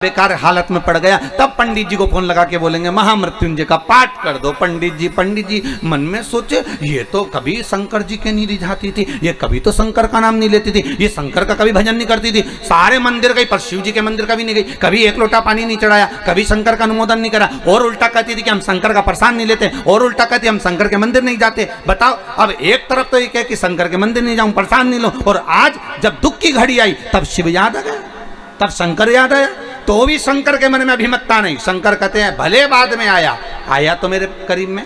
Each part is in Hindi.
बेकार हालत में पड़ गया, तब पंडित जी को फोन लगा के बोलेंगे महामृत्युंजय का पाठ कर दो। पंडित जी मन में सोचे ये तो कभी शंकर जी के नहीं रिझाती थी, ये कभी तो शंकर का नाम नहीं लेती थी, ये शंकर का कभी भजन नहीं करती थी, सारे मंदिर गई पर शिव जी के मंदिर कभी नहीं गई, कभी एक लोटा पानी नहीं चढ़ाया, कभी शंकर का अनुमोदन नहीं करा, और उल्टा कहती थी कि हम शंकर का प्रसाद नहीं लेते, और उल्टा कहती हम शंकर के मंदिर नहीं जाते। बताओ, अब एक तरफ तो ये कहे कि शंकर के मंदिर नहीं जाऊं, प्रसाद नहीं लो, और आज जब दुख की घड़ी आई तब शिव याद आ गया, तब शंकर याद आया, तो भी शंकर के मन में अभिमतता नहीं। शंकर कहते हैं भले बाद में आया तो मेरे करीब में।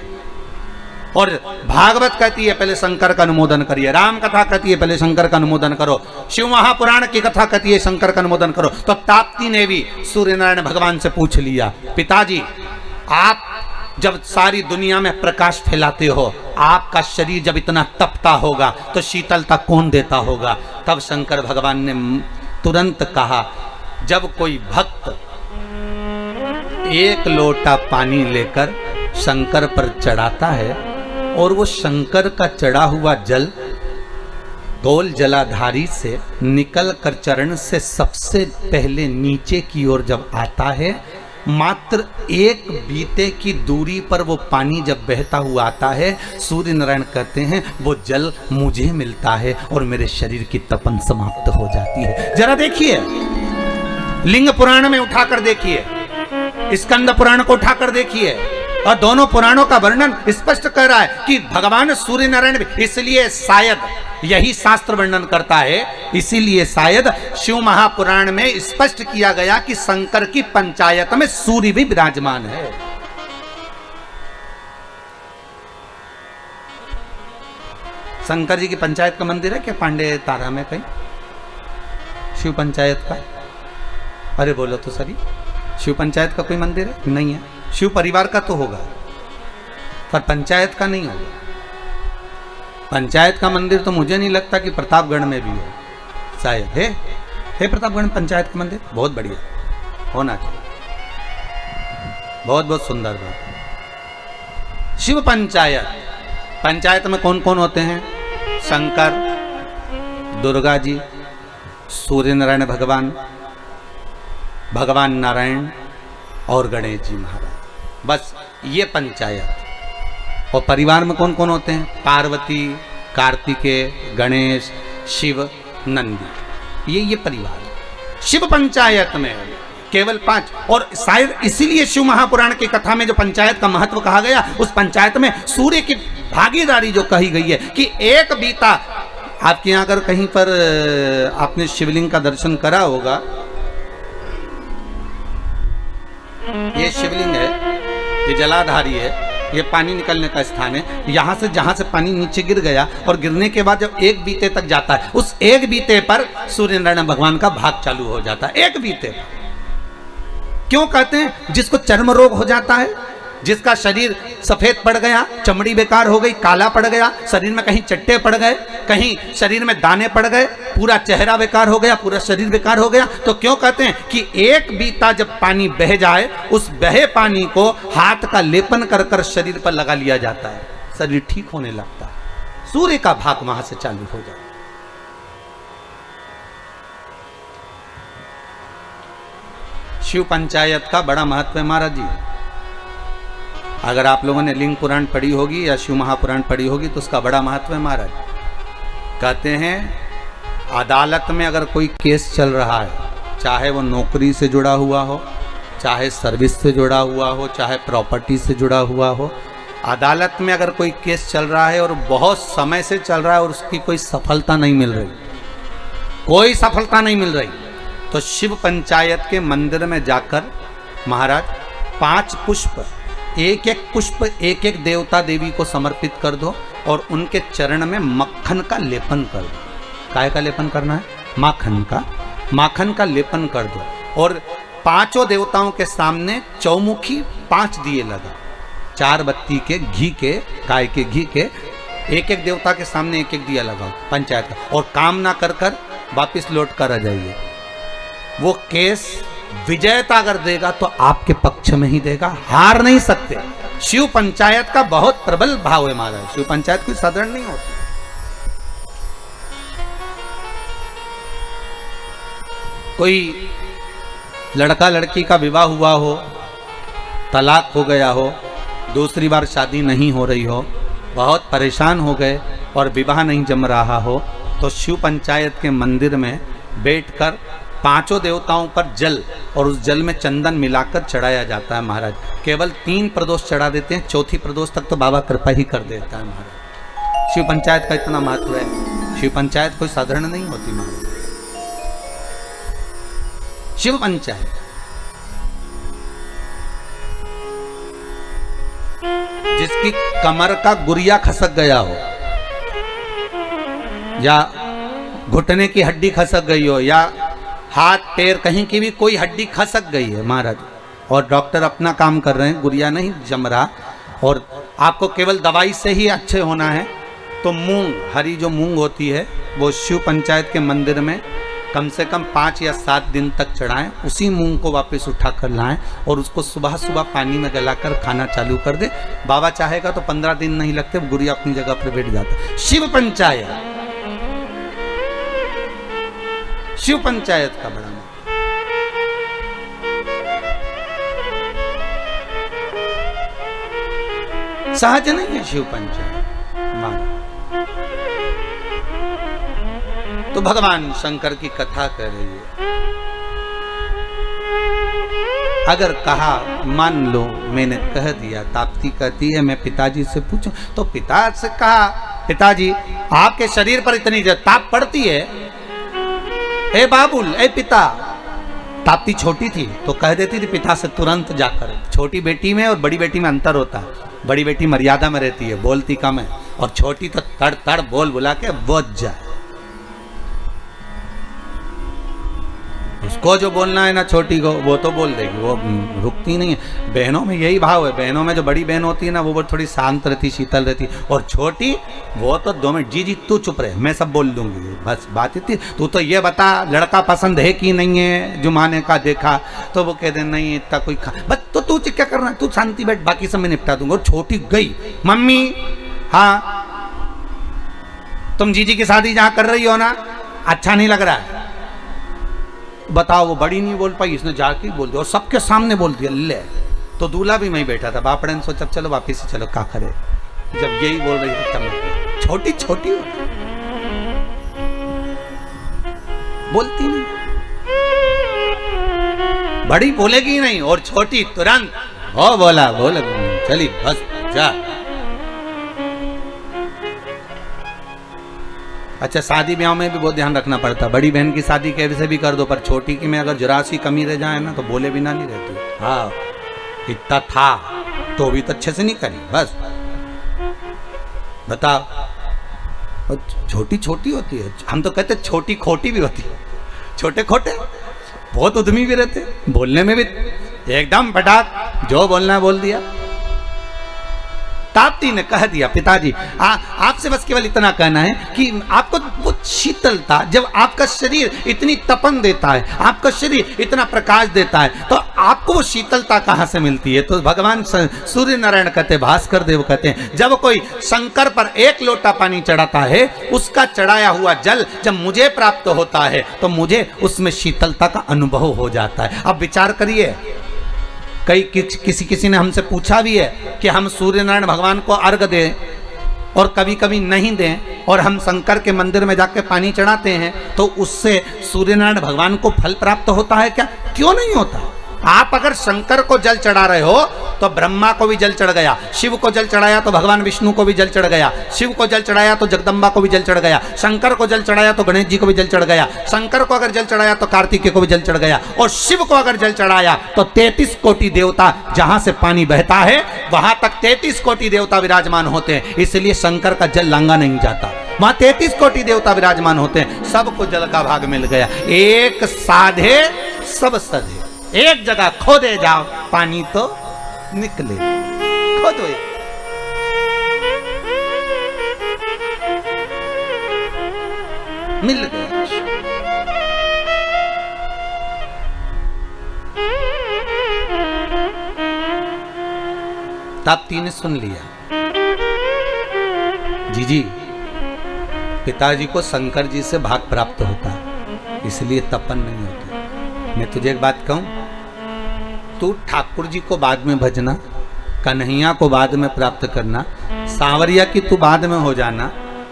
और भागवत कहती है पहले शंकर का अनुमोदन करिए, राम कथा कहती है पहले शंकर का अनुमोदन करो, शिव महापुराण की कथा कहती है शंकर का अनुमोदन करो। तो ताप्ती ने भी सूर्य नारायण भगवान से पूछ लिया, पिताजी आप जब सारी दुनिया में प्रकाश फैलाते हो, आपका शरीर जब इतना तपता होगा तो शीतलता कौन देता होगा? तब शंकर भगवान ने तुरंत कहा, जब कोई भक्त एक लोटा पानी लेकर शंकर पर चढ़ाता है और वो शंकर का चढ़ा हुआ जल गोल जलाधारी से निकल कर चरण से सबसे पहले नीचे की ओर जब आता है, मात्र एक बीते की दूरी पर वो पानी जब बहता हुआ आता है, सूर्य नारायण कहते हैं वो जल मुझे मिलता है और मेरे शरीर की तपन समाप्त हो जाती है। जरा देखिए, लिंग पुराण में उठाकर देखिए, स्कंद पुराण को उठाकर देखिए, और दोनों पुराणों का वर्णन स्पष्ट कर रहा है कि भगवान सूर्य नारायण, इसलिए शायद यही शास्त्र वर्णन करता है, इसीलिए शायद शिव महापुराण में स्पष्ट किया गया कि शंकर की पंचायत में सूर्य भी विराजमान है। शंकर जी की पंचायत का मंदिर है क्या पांडे तारा में कहीं? शिव पंचायत का? अरे बोलो तो सही, शिव पंचायत का कोई मंदिर है? नहीं है। शिव परिवार का तो होगा पर पंचायत का नहीं होगा। पंचायत का मंदिर तो मुझे नहीं लगता कि प्रतापगढ़ में भी हो, शायद है प्रतापगढ़ में पंचायत का मंदिर, बहुत बढ़िया होना चाहिए, बहुत बहुत सुंदर बात। शिव पंचायत, पंचायत में कौन कौन होते हैं? शंकर, दुर्गा जी, सूर्य नारायण भगवान, भगवान नारायण और गणेश जी महाराज, बस ये पंचायत। और परिवार में कौन कौन होते हैं? पार्वती, कार्तिकेय, गणेश, शिव, नंदी, ये परिवार। शिव पंचायत में केवल 5, और शायद इसीलिए शिव महापुराण की कथा में जो पंचायत का महत्व कहा गया, उस पंचायत में सूर्य की भागीदारी जो कही गई है कि एक बीता, आपके यहाँ अगर कहीं पर आपने शिवलिंग का दर्शन करा होगा, ये शिवलिंग है, ये जलाधारी है, ये पानी निकलने का स्थान है, यहाँ से जहाँ से पानी नीचे गिर गया और गिरने के बाद जब एक बीते तक जाता है, उस एक बीते पर सूर्य नारायण भगवान का भाग चालू हो जाता है। एक बीते पर क्यों कहते हैं? जिसको चर्म रोग हो जाता है, जिसका शरीर सफेद पड़ गया, चमड़ी बेकार हो गई, काला पड़ गया, शरीर में कहीं चट्टे पड़ गए, कहीं शरीर में दाने पड़ गए, पूरा चेहरा बेकार हो गया, पूरा शरीर बेकार हो गया, तो क्यों कहते हैं कि एक बीता जब पानी बह जाए, उस बहे पानी को हाथ का लेपन कर कर शरीर पर लगा लिया जाता है, शरीर ठीक होने लगता है, सूर्य का भाग वहां से चालू हो जाता है। शिव पंचायत का बड़ा महत्व है महाराज जी। अगर आप लोगों ने लिंग पुराण पढ़ी होगी या शिव महापुराण पढ़ी होगी तो उसका बड़ा महत्व है महाराज। कहते हैं अदालत में अगर कोई केस चल रहा है, चाहे वो नौकरी से जुड़ा हुआ हो, चाहे सर्विस से जुड़ा हुआ हो, चाहे प्रॉपर्टी से जुड़ा हुआ हो, अदालत में अगर कोई केस चल रहा है और बहुत समय से चल रहा है और उसकी कोई सफलता नहीं मिल रही, कोई सफलता नहीं मिल रही, तो शिव पंचायत के मंदिर में जाकर महाराज 5 पुष्प, एक एक पुष्प एक एक देवता देवी को समर्पित कर दो और उनके चरण में मक्खन का लेपन कर दो। काय का लेपन करना है? माखन का लेपन कर दो, और 5 देवताओं के सामने चौमुखी 5 दिए लगा, 4 बत्ती के घी के, गाय के घी के, एक एक देवता के सामने एक एक दिया लगाओ पंचायत का, और काम ना कर कर वापिस लौट कर आ जाइए। वो केस विजयता अगर देगा तो आपके पक्ष में ही देगा, हार नहीं सकते। शिव पंचायत का बहुत प्रबल भाव है महाराज, शिव पंचायत कोई साधारण नहीं होती। कोई लड़का लड़की का विवाह हुआ हो, तलाक हो गया हो, दूसरी बार शादी नहीं हो रही हो, बहुत परेशान हो गए और विवाह नहीं जम रहा हो, तो शिव पंचायत के मंदिर में बैठकर पांचों देवताओं पर जल और उस जल में चंदन मिलाकर चढ़ाया जाता है महाराज। केवल 3 प्रदोष चढ़ा देते हैं, चौथी प्रदोष तक तो बाबा कृपा ही कर देता है महाराज। शिव पंचायत का इतना महत्व है। शिव पंचायत कोई साधारण नहीं होती महाराज। शिव पंचायत जिसकी कमर का गुरिया खसक गया हो, या घुटने की हड्डी खसक गई हो, या हाथ पैर कहीं की भी कोई हड्डी खसक गई है महाराज, और डॉक्टर अपना काम कर रहे हैं, गुरिया नहीं जम रहा, और आपको केवल दवाई से ही अच्छे होना है, तो मूंग, हरी जो मूंग होती है वो शिव पंचायत के मंदिर में कम से कम 5 या 7 दिन तक चढ़ाएं। उसी मूंग को वापस उठा कर लाएं और उसको सुबह सुबह पानी में गलाकर खाना चालू कर दे। बाबा चाहेगा तो 15 दिन नहीं लगते, गुरिया अपनी जगह पर बैठ जाता। शिव पंचायत, शिव पंचायत का बड़ा सहज नहीं है शिव पंचायत। तो भगवान शंकर की कथा कर रही है। अगर कहा मान लो मैंने कह दिया, ताप्ती कहती है मैं पिताजी से पूछूं, तो पिता से कहा पिताजी आपके शरीर पर इतनी ताप पड़ती है, ए बाबुल ए पिता। ताप्ती छोटी थी तो कह देती थी पिता से तुरंत जाकर। छोटी बेटी में और बड़ी बेटी में अंतर होता है। बड़ी बेटी मर्यादा में रहती है, बोलती कम है, और छोटी तो तड़ तड़ बोल बुला के बोझ जाए। उसको जो बोलना है ना छोटी को, वो तो बोल देगी, वो रुकती नहीं है। बहनों में यही भाव है। बहनों में जो बड़ी बहन होती है ना, वो थोड़ी शांत रहती, शीतल रहती, और छोटी वो तो 2 मिनट, जी जी तू चुप रहे, मैं सब बोल दूंगी, बस बात इतनी। तू तो ये बता लड़का पसंद है कि नहीं है, जुमाने का देखा, तो वो कह दे नहीं इतना कोई बस, तो तू क्या करना है, तू शांति बैठ, बाकी सब मैं निपटा दूंगा। और छोटी गई, मम्मी हाँ तुम जीजी की शादी जहां कर रही हो ना, अच्छा नहीं लग रहा है, बताओ। वो बड़ी नहीं बोल पाई, इसने जाके बोल दिया और सबके सामने बोल दिया। ले तो दूल्हा भी वहीं बैठा था। बापड़े ने सोचा चलो वापिस से चलो, क्या करे। जब यही बोल रही थी तब छोटी छोटी बोलती नहीं, बड़ी बोलेगी नहीं, और छोटी तुरंत ओ बोला बोल चली बस जा। अच्छा शादी ब्याह में भी बहुत ध्यान रखना पड़ता। बड़ी बहन की शादी कैसे भी कर दो, पर छोटी की में अगर जरा सी कमी रह जाए ना तो बोले बिना नहीं रहती। हाँ इतना था तो भी तो अच्छे से नहीं करी, बस बताओ। छोटी छोटी होती है, हम तो कहते छोटी खोटी भी होती है। छोटे खोटे बहुत उद्यमी भी रहते, बोलने में भी एकदम फटाक, जो बोलना है बोल दिया। ताप्ती ने कह दिया पिताजी आपसे बस केवल इतना कहना है कि आपको वो शीतलता, जब आपका शरीर इतनी तपन देता है, आपका शरीर इतना प्रकाश देता है, तो आपको वो शीतलता कहाँ से मिलती है। तो भगवान सूर्य नारायण कहते, भास्कर देव कहते हैं, जब कोई शंकर पर 1 लोटा पानी चढ़ाता है, उसका चढ़ाया हुआ जल जब मुझे प्राप्त होता है तो मुझे उसमें शीतलता का अनुभव हो जाता है। अब विचार करिए, कई किसी ने हमसे पूछा भी है कि हम सूर्य नारायण भगवान को अर्घ दें और कभी कभी नहीं दें, और हम शंकर के मंदिर में जाके पानी चढ़ाते हैं, तो उससे सूर्य नारायण भगवान को फल प्राप्त होता है क्या? क्यों नहीं होता। आप अगर शंकर को जल चढ़ा रहे हो तो ब्रह्मा को भी जल चढ़ गया, शिव को जल चढ़ाया तो भगवान विष्णु को भी जल चढ़ गया, शिव को जल चढ़ाया तो जगदम्बा को भी जल चढ़ गया, शंकर को जल चढ़ाया तो गणेश जी को भी जल चढ़ गया, शंकर को अगर जल चढ़ाया तो कार्तिकेय को भी जल चढ़ गया, और शिव को अगर जल चढ़ाया तो 33 कोटि देवता, जहां से पानी बहता है वहां तक 33 कोटि देवता विराजमान होते हैं। इसलिए शंकर का जल लांगा नहीं जाता, वहां 33 कोटि देवता विराजमान होते हैं। सबको जल का भाग मिल गया। एक साधे सब सधे, एक जगह खोदे जाओ पानी तो निकले, खोदो। मिल गया। ताप्ती ने सुन लिया, जीजी पिताजी को शंकर जी से भाग प्राप्त होता है, इसलिए तपन नहीं होती। मैं तुझे एक बात कहूं, तू ठाकुर जी को बाद में भजना, कन्हैया को बाद में प्राप्त करना, सांवरिया की तू बाद में हो जाना।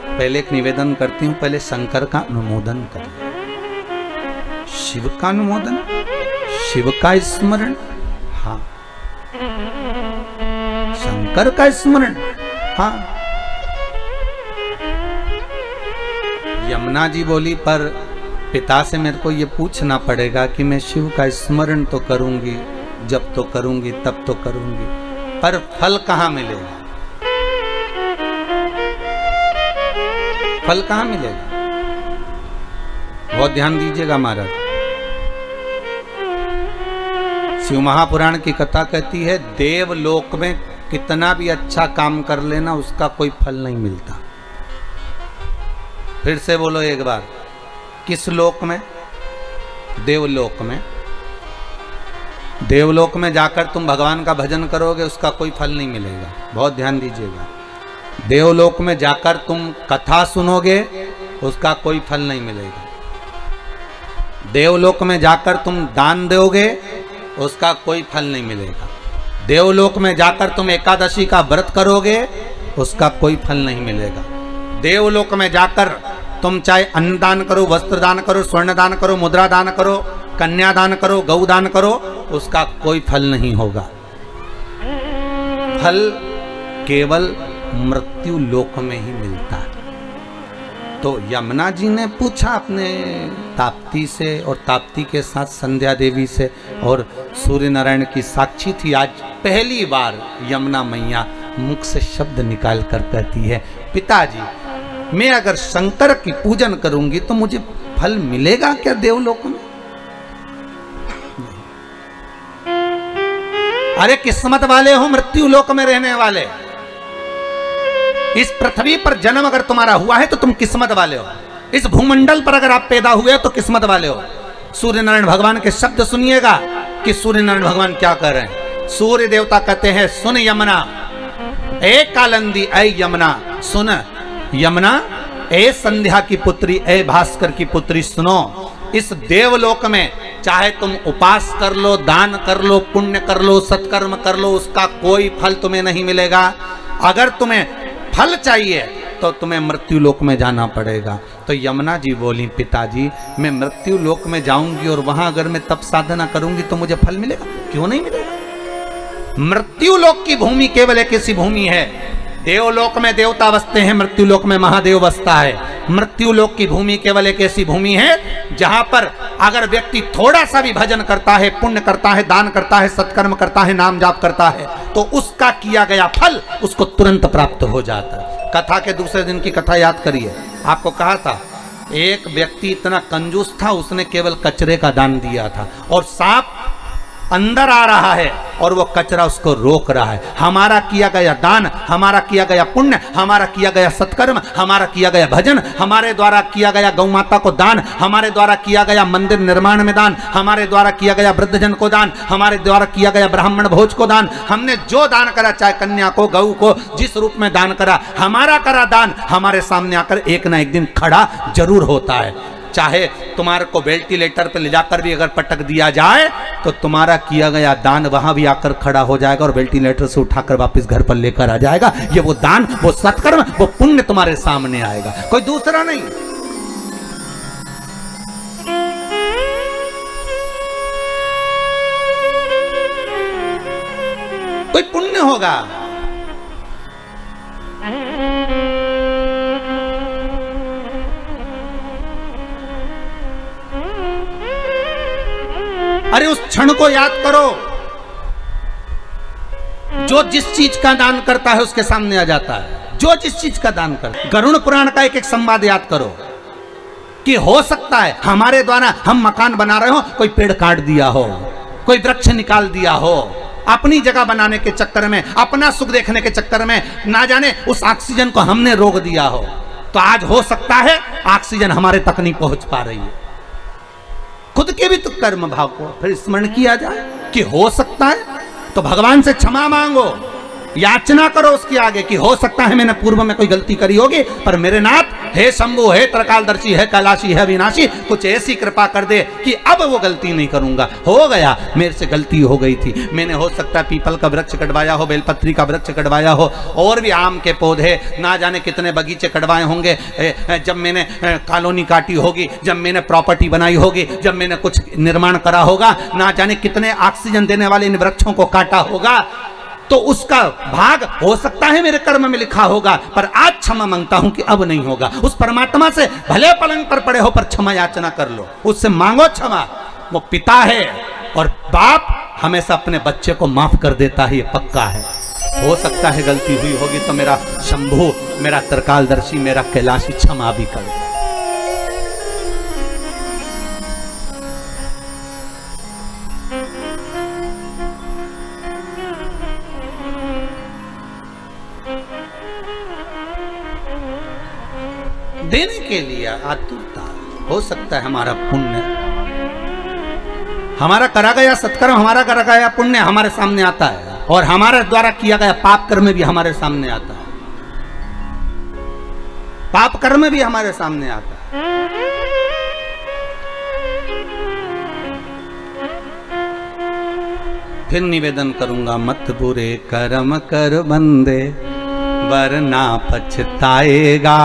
पहले एक निवेदन करती हूं, पहले शंकर का अनुमोदन कर, शिव का अनुमोदन, शिव का स्मरण, हाँ शंकर का स्मरण, हाँ। यमुना जी बोली पर पिता से मेरे को ये पूछना पड़ेगा कि मैं शिव का स्मरण तो करूंगी, जब तो करूंगी तब तो करूंगी, पर फल कहां मिलेगा, फल कहां मिलेगा? बहुत ध्यान दीजिएगा महाराज। शिव महापुराण की कथा कहती है देवलोक में कितना भी अच्छा काम कर लेना उसका कोई फल नहीं मिलता। फिर से बोलो एक बार, किस लोक में? देवलोक में। देवलोक में जाकर तुम भगवान का भजन करोगे उसका कोई फल नहीं मिलेगा। बहुत ध्यान दीजिएगा। देवलोक में जाकर तुम कथा सुनोगे उसका कोई फल नहीं मिलेगा। देवलोक में जाकर तुम दान दोगे उसका कोई फल नहीं मिलेगा। देवलोक में जाकर तुम एकादशी का व्रत करोगे उसका कोई फल नहीं मिलेगा। देवलोक में जाकर तुम चाहे अन्न दान करो, वस्त्र दान करो, स्वर्ण दान करो, मुद्रा दान करो, कन्या दान करो, गौ दान करो, उसका कोई फल नहीं होगा। फल केवल मृत्यु लोक में ही मिलता है। तो यमुना जी ने पूछा अपने ताप्ती से, और ताप्ती के साथ संध्या देवी से, और सूर्य नारायण की साक्षी थी। आज पहली बार यमुना मैया मुख से शब्द निकाल कर कहती है, पिताजी मैं अगर शंकर की पूजन करूंगी तो मुझे फल मिलेगा क्या देवलोक में? अरे किस्मत वाले हो मृत्यु लोक में रहने वाले। इस पृथ्वी पर जन्म अगर तुम्हारा हुआ है तो तुम किस्मत वाले हो। इस भूमंडल पर अगर आप पैदा हुए हो तो किस्मत वाले हो। सूर्य नारायण भगवान के शब्द सुनिएगा कि सूर्य नारायण भगवान क्या कर रहे हैं। सूर्य देवता कहते हैं, सुन यमुना ए कालंदी, ए यमुना सुन, यमुना ए संध्या की पुत्री, ए भास्कर की पुत्री सुनो। इस देवलोक में चाहे तुम उपास कर लो, दान कर लो, पुण्य कर लो, सत्कर्म कर लो, उसका कोई फल तुम्हें नहीं मिलेगा। अगर तुम्हें फल चाहिए तो तुम्हें मृत्यु लोक में जाना पड़ेगा। तो यमुना जी बोली, पिताजी मैं मृत्यु लोक में जाऊंगी और वहां अगर मैं तप साधना करूंगी तो मुझे फल मिलेगा? क्यों नहीं मिलेगा? मृत्यु लोक की भूमि केवल एक ऐसी भूमि है। देवलोक में देवता बसते हैं, मृत्यु लोक में महादेव बसता है। मृत्यु लोक की भूमि केवल एक ऐसी भूमि है जहां पर अगर व्यक्ति थोड़ा सा भी भजन करता है, पुण्य करता है, दान करता है, सत्कर्म करता है, नाम जाप करता है, तो उसका किया गया फल उसको तुरंत प्राप्त हो जाता है। कथा के दूसरे दिन की कथा याद करिए। आपको कहा था एक व्यक्ति इतना कंजूस था, उसने केवल कचरे का दान दिया था, और सांप अंदर आ रहा है और वो कचरा उसको रोक रहा है। हमारा किया गया दान, हमारा किया गया पुण्य, हमारा किया गया सत्कर्म, हमारा किया गया भजन, हमारे द्वारा किया गया गौ माता को दान, हमारे द्वारा किया गया मंदिर निर्माण में दान, हमारे द्वारा किया गया वृद्धजन को दान, हमारे द्वारा किया गया ब्राह्मण भोज को दान, हमने जो दान करा, चाहे कन्या को, गऊ को, जिस रूप में दान करा, हमारा करा दान हमारे सामने आकर एक ना एक दिन खड़ा जरूर होता है। चाहे तुम्हारे को वेंटिलेटर पर ले जाकर भी अगर पटक दिया जाए तो तुम्हारा किया गया दान वहां भी आकर खड़ा हो जाएगा और वेंटिलेटर से उठाकर वापस घर पर लेकर आ जाएगा। ये वो दान, वो सत्कर्म, वो पुण्य तुम्हारे सामने आएगा, कोई दूसरा नहीं। कोई पुण्य होगा। अरे उस क्षण को याद करो जो जिस चीज का दान करता है उसके सामने आ जाता है। जो जिस चीज का दान करता है। गरुड़ पुराण का एक एक संवाद याद करो कि हो सकता है हमारे द्वारा हम मकान बना रहे हो, कोई पेड़ काट दिया हो, कोई वृक्ष निकाल दिया हो, अपनी जगह बनाने के चक्कर में, अपना सुख देखने के चक्कर में ना जाने उस ऑक्सीजन को हमने रोक दिया हो। तो आज हो सकता है ऑक्सीजन हमारे तक नहीं पहुंच पा रही है। खुद के भी तो कर्म भाव को फिर स्मरण किया जाए कि हो सकता है, तो भगवान से क्षमा मांगो याचना करो उसके आगे कि हो सकता है मैंने पूर्व में कोई गलती करी होगी, पर मेरे नाथ हे शंभु, हे त्रिकालदर्शी, हे कैलाशी, हे विनाशी, कुछ ऐसी कृपा कर दे कि अब वो गलती नहीं करूंगा। हो गया, मेरे से गलती हो गई थी, मैंने हो सकता है पीपल का वृक्ष कटवाया हो, बेलपत्री का वृक्ष कटवाया हो, और भी आम के पौधे, ना जाने कितने बगीचे कटवाए होंगे, जब मैंने कॉलोनी काटी होगी, जब मैंने प्रॉपर्टी बनाई होगी, जब मैंने कुछ निर्माण करा होगा, ना जाने कितने ऑक्सीजन देने वाले इन वृक्षों को काटा होगा, तो उसका भाग हो सकता है मेरे कर्म में लिखा होगा, पर आज क्षमा मांगता हूं कि अब नहीं होगा। उस परमात्मा से भले पलंग पर पड़े हो पर क्षमा याचना कर लो, उससे मांगो क्षमा। वो पिता है और बाप हमेशा अपने बच्चे को माफ कर देता है, ये पक्का है। हो सकता है गलती हुई होगी तो मेरा शंभु, मेरा त्रिकालदर्शी, मेरा कैलाशी क्षमा भी कर दे। देने के लिए आतुरता, हो सकता है हमारा पुण्य, हमारा करा गया सत्कर्म, हमारा करा गया पुण्य हमारे सामने आता है, और हमारे द्वारा किया गया पाप कर्म भी हमारे सामने आता है, पाप कर्म भी हमारे सामने आता है। फिर निवेदन करूंगा, मत बुरे कर्म कर बंदे वरना पछताएगा,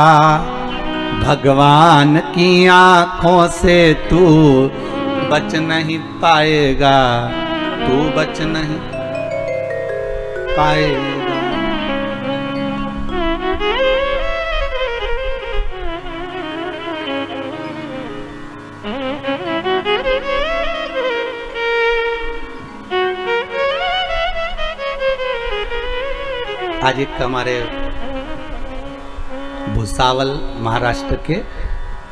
भगवान की आंखों से तू बच नहीं पाएगा, तू बच नहीं पाएगा। आज एक हमारे भुसावल महाराष्ट्र के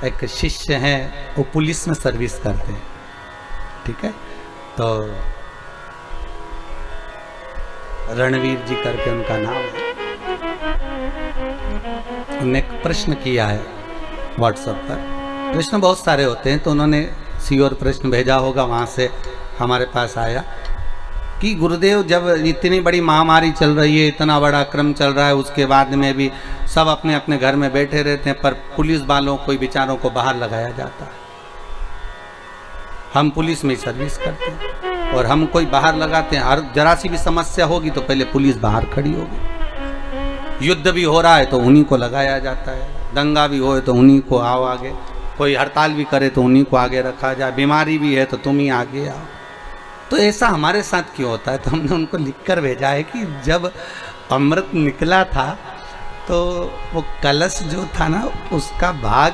एक शिष्य हैं, वो पुलिस में सर्विस करते हैं, ठीक है, तो रणवीर जी करके उनका नाम है। उन्होंने एक प्रश्न किया है व्हाट्सएप पर, प्रश्न बहुत सारे होते हैं, तो उन्होंने श्योर प्रश्न भेजा होगा, वहाँ से हमारे पास आया कि गुरुदेव, जब इतनी बड़ी महामारी चल रही है, इतना बड़ा क्रम चल रहा है, उसके बाद में भी सब अपने अपने घर में बैठे रहते हैं, पर पुलिस वालों को, बेचारों को बाहर लगाया जाता है। हम पुलिस में सर्विस करते हैं और हम कोई बाहर लगाते हैं, और जरा सी भी समस्या होगी तो पहले पुलिस बाहर खड़ी होगी। युद्ध भी हो रहा है तो उन्हीं को लगाया जाता है, दंगा भी हो तो उन्हीं को आओ आगे, कोई हड़ताल भी करे तो उन्हीं को आगे रखा जाए, बीमारी भी है तो तुम ही आगे आओ। तो ऐसा हमारे साथ क्यों होता है? तो हमने उनको लिखकर भेजा है कि जब अमृत निकला था तो वो कलश जो था ना, उसका भाग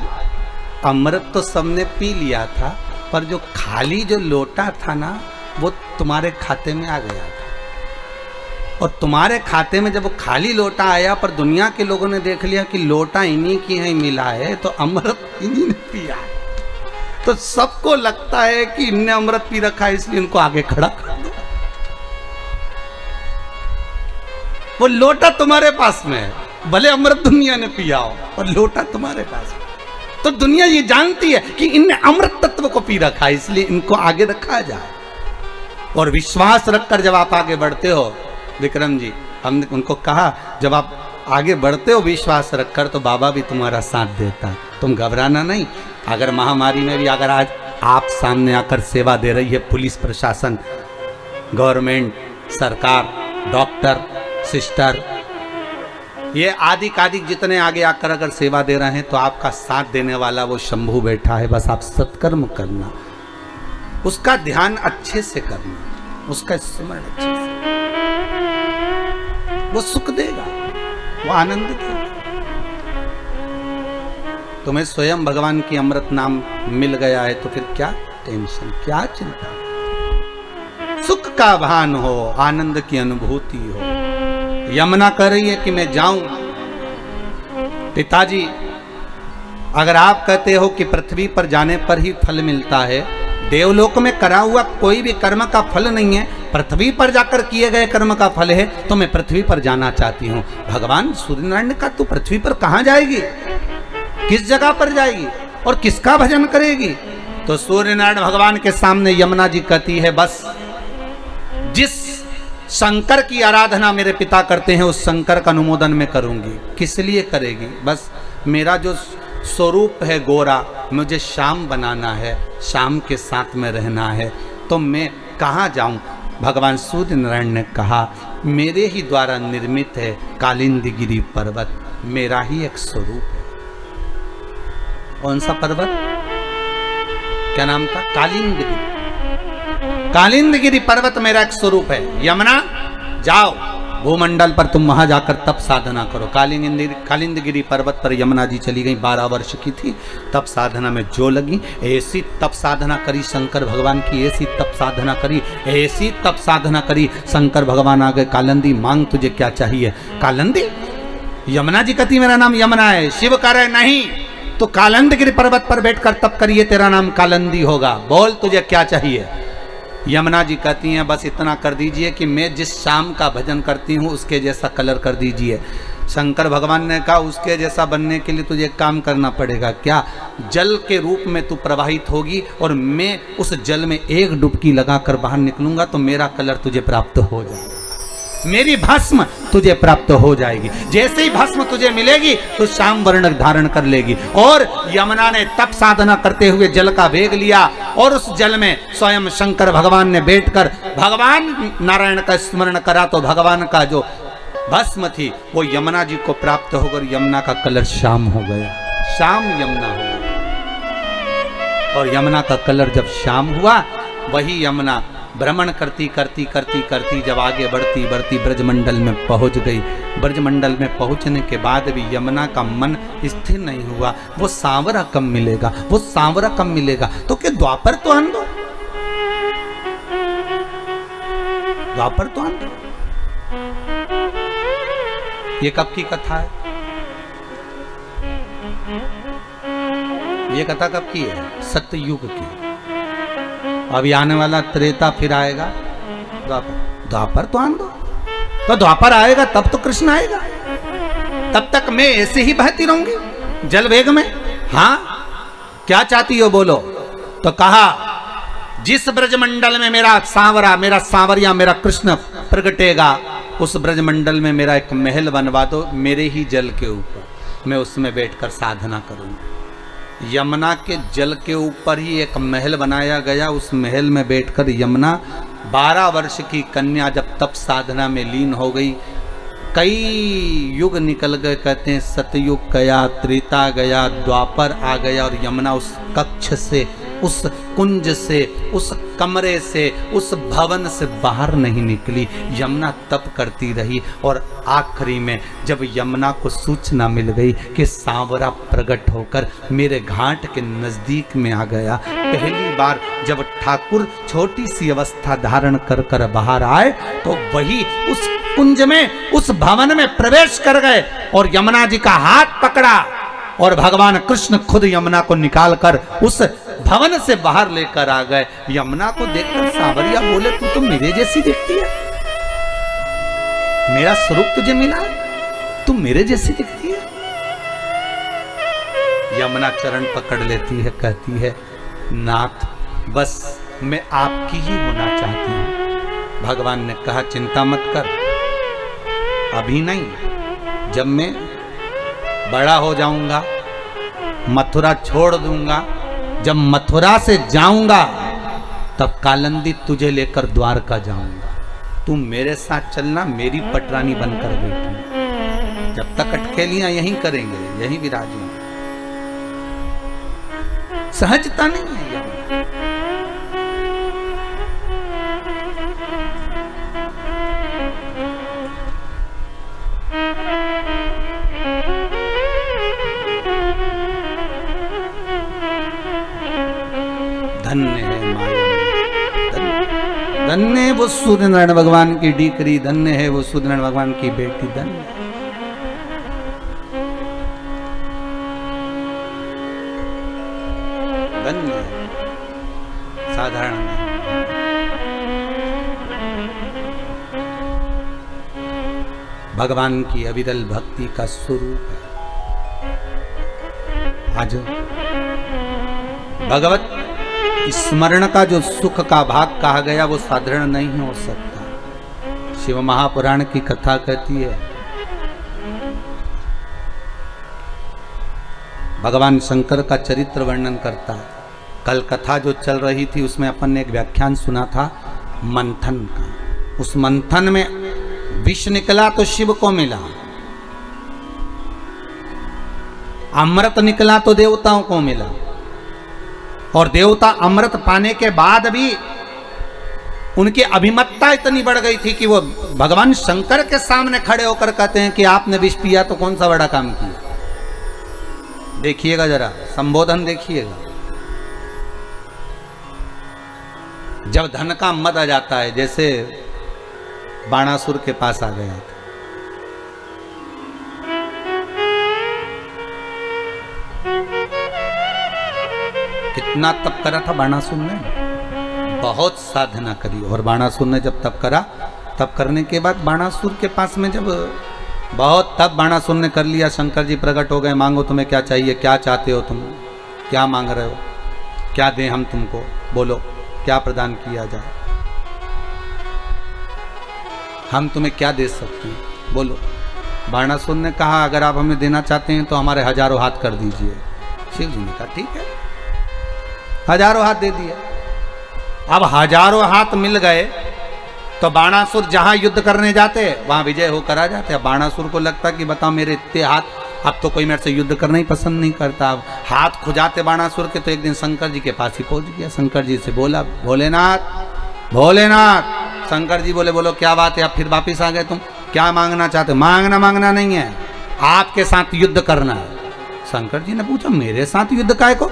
अमृत तो सबने पी लिया था, पर जो खाली जो लोटा था ना, वो तुम्हारे खाते में आ गया था। और तुम्हारे खाते में जब वो खाली लोटा आया, पर दुनिया के लोगों ने देख लिया कि लोटा इन्हीं की है मिला है, तो अमृत इन्हीं ने पिया है, तो सबको लगता है कि इनने अमृत पी रखा है, इसलिए इनको आगे खड़ा कर दो। वो लोटा तुम्हारे पास में है, भले अमृत दुनिया ने पिया हो, और लोटा तुम्हारे पास में, तो दुनिया ये जानती है कि इनने अमृत तत्व को पी रखा है, इसलिए इनको आगे रखा जाए। और विश्वास रखकर जब आप आगे बढ़ते हो, विक्रम जी, हमने उनको कहा, जब आप आगे बढ़ते हो विश्वास रखकर, तो बाबा भी तुम्हारा साथ देता है, तुम घबराना नहीं। अगर महामारी में भी अगर आज आप सामने आकर सेवा दे रही है पुलिस प्रशासन, गवर्नमेंट, सरकार, डॉक्टर, सिस्टर, ये आदिक जितने आगे आकर अगर सेवा दे रहे हैं, तो आपका साथ देने वाला वो शंभू बैठा है। बस आप सत्कर्म करना, उसका ध्यान अच्छे से करना, उसका स्मरण अच्छे से, वो सुख देगा, वो आनंद देगा। तुम्हें स्वयं भगवान की अमृत नाम मिल गया है, तो फिर क्या टेंशन, क्या चिंता? सुख का भान हो, आनंद की अनुभूति हो। यमुना कह रही है कि मैं जाऊं। पिताजी, अगर आप कहते हो कि पृथ्वी पर जाने पर ही फल मिलता है, देवलोक में करा हुआ कोई भी कर्म का फल नहीं है, पृथ्वी पर जाकर किए गए कर्म का फल है, तो मैं पृथ्वी पर जाना चाहती हूँ। भगवान सूर्यनारायण का तू पृथ्वी पर कहाँ जाएगी, किस जगह पर जाएगी और किसका भजन करेगी? तो सूर्यनारायण भगवान के सामने यमुना जी कहती है, बस जिस शंकर की आराधना मेरे पिता करते हैं, उस शंकर का अनुमोदन में करूंगी। किस लिए करेगी? बस मेरा जो स्वरूप है गोरा, मुझे श्याम बनाना है, श्याम के साथ में रहना है, तो मैं कहाँ जाऊं? भगवान सूर्य नारायण ने कहा मेरे ही द्वारा निर्मित है कालिंदगिरी पर्वत, मेरा ही एक स्वरूप है। कौन सा पर्वत? क्या नाम था? कालिंदगिरी। कालिंदगिरी पर्वत मेरा एक स्वरूप है। यमुना जाओ भूमंडल पर, तुम वहां जाकर तप साधना करो। कालिंदगिरी पर्वत पर यमुना जी चली गई, 12 वर्ष की थी, तप साधना में जो लगी, ऐसी तप साधना करी शंकर भगवान की, ऐसी तप साधना करी, ऐसी तप साधना करी, शंकर भगवान आ गए, कालिंदी मांग तुझे क्या चाहिए? कालिंदी? यमुना जी कहती मेरा नाम यमुना है। शिव कह रहे नहीं, तो कालिंदगिरी पर्वत पर बैठकर तप करिए, तेरा नाम कालिंदी होगा, बोल तुझे क्या चाहिए? यमुना जी कहती हैं बस इतना कर दीजिए कि मैं जिस श्याम का भजन करती हूँ उसके जैसा कलर कर दीजिए। शंकर भगवान ने कहा उसके जैसा बनने के लिए तुझे एक काम करना पड़ेगा। क्या? जल के रूप में तू प्रवाहित होगी और मैं उस जल में एक डुबकी लगाकर बाहर निकलूंगा तो मेरा कलर तुझे प्राप्त हो जाएगा, मेरी भस्म तुझे प्राप्त हो जाएगी। जैसे ही भस्म तुझे मिलेगी तो श्याम वर्ण धारण कर लेगी। और यमुना ने तप साधना करते हुए जल का वेग लिया और उस जल में स्वयं शंकर भगवान ने बैठकर भगवान नारायण का स्मरण करा, तो भगवान का जो भस्म थी वो यमुना जी को प्राप्त होकर यमुना का कलर श्याम हो गया, श्याम यमुना हो गया। और यमुना का कलर जब श्याम हुआ, वही यमुना भ्रमण करती करती करती करती जब आगे बढ़ती बढ़ती ब्रजमंडल में पहुंच गई। ब्रजमंडल में पहुंचने के बाद भी यमुना का मन स्थिर नहीं हुआ। वो सांवरा कम मिलेगा, वो सांवरा कम मिलेगा, तो क्या द्वापर तो आन दो, द्वापर तो आन दो। ये कब की कथा है? ये कथा कब की है? सत्ययुग की। अभी आने वाला त्रेता फिर आएगा द्वापर, द्वापर तो आन दो। तो द्वापर आएगा तब तो कृष्ण आएगा, तब तक मैं ऐसे ही बहती रहूंगी जल वेग में। हाँ क्या चाहती हो बोलो? तो कहा जिस ब्रजमंडल में मेरा सांवरा, मेरा सांवरिया, मेरा कृष्ण प्रगटेगा, उस ब्रजमंडल में मेरा एक महल बनवा दो, मेरे ही जल के ऊपर, मैं उसमें बैठकर साधना करूंगा। यमुना के जल के ऊपर ही एक महल बनाया गया। उस महल में बैठकर यमुना 12 वर्ष की कन्या जब तप साधना में लीन हो गई, कई युग निकल गए, कहते हैं सतयुग गया, त्रेता गया, द्वापर आ गया, और यमुना उस कक्ष से, उस कुंज से, उस कमरे से, उस भवन से बाहर नहीं निकली। यमुना तप करती रही और आखिरी में जब यमुना को सूचना मिल गई कि सांवरा प्रकट होकर मेरे घाट के नजदीक में आ गया, पहली बार जब ठाकुर छोटी सी अवस्था धारण कर कर बाहर आए तो वही उस कुंज में, उस भवन में प्रवेश कर गए और यमुना जी का हाथ पकड़ा और भगवान कृष्ण खुद यमुना को निकालकर उस भवन से बाहर लेकर आ गए। यमुना को देखकर सांवरिया बोले तू तो मेरे जैसी दिखती है, मेरा स्वरूप तुझे मिला, तू मेरे जैसी दिखती है। यमुना चरण पकड़ लेती है, कहती है नाथ बस मैं आपकी ही होना चाहती हूं। भगवान ने कहा चिंता मत कर, अभी नहीं, जब मैं बड़ा हो जाऊंगा, मथुरा छोड़ दूंगा, जब मथुरा से जाऊंगा तब कालिंदी तुझे लेकर द्वारका जाऊंगा, तू मेरे साथ चलना, मेरी पटरानी बनकर बैठी। जब तक अटखेलियां यहीं करेंगे, यहीं विराजेंगे। सहजता नहीं है यह। धन्य है माया, धन्य है वो सूर्य नारायण भगवान की डीकरी, धन्य है वो सूर्य नारायण भगवान की बेटी, धन्य। धन्य है, साधारण नहीं। भगवान की अविरल भक्ति का स्वरूप है। आज भगवत स्मरण का जो सुख का भाग कहा गया वो साधारण नहीं हो सकता। शिव महापुराण की कथा कहती है, भगवान शंकर का चरित्र वर्णन करता है। कल कथा जो चल रही थी उसमें अपन ने एक व्याख्यान सुना था मंथन का। उस मंथन में विष निकला तो शिव को मिला, अमृत निकला तो देवताओं को मिला, और देवता अमृत पाने के बाद भी उनकी अभिमतता इतनी बढ़ गई थी कि वो भगवान शंकर के सामने खड़े होकर कहते हैं कि आपने विष पिया तो कौन सा बड़ा काम किया। देखिएगा जरा, संबोधन देखिएगा। जब धन का मद आ जाता है, जैसे बाणासुर के पास आ गया था, कितना तप करा था बाणासुर ने, बहुत साधना करी। और बाणासुर ने जब तप करा, तप करने के बाद बाणासुर के पास में जब बहुत तप बाणासुर ने कर लिया, शंकर जी प्रकट हो गए, मांगो तुम्हें क्या चाहिए, क्या चाहते हो तुम, क्या मांग रहे हो, क्या दें हम तुमको, बोलो क्या प्रदान किया जाए, हम तुम्हें क्या दे सकते हैं, बोलो। बाणासुर ने कहा अगर आप हमें देना चाहते हैं तो हमारे 1000 हाथ कर दीजिए। शिव जी ने कहा ठीक है, 1000 हाथ दे दिए। अब 1000 हाथ मिल गए तो बाणासुर जहां युद्ध करने जाते वहां विजय होकर आ जाते। अब बाणासुर को लगता कि बताओ मेरे इतने हाथ, अब तो कोई मेरे से युद्ध करना ही पसंद नहीं करता। अब हाथ खुजाते बाणासुर के, तो एक दिन शंकर जी के पास ही पहुंच गया। शंकर जी से बोला भोलेनाथ भोलेनाथ। शंकर जी बोले बोलो क्या बात है, अब फिर वापिस आ गए तुम, क्या मांगना चाहते हो? मांगना नहीं है, आपके साथ युद्ध करना है। शंकर जी ने पूछा मेरे साथ युद्ध काय को?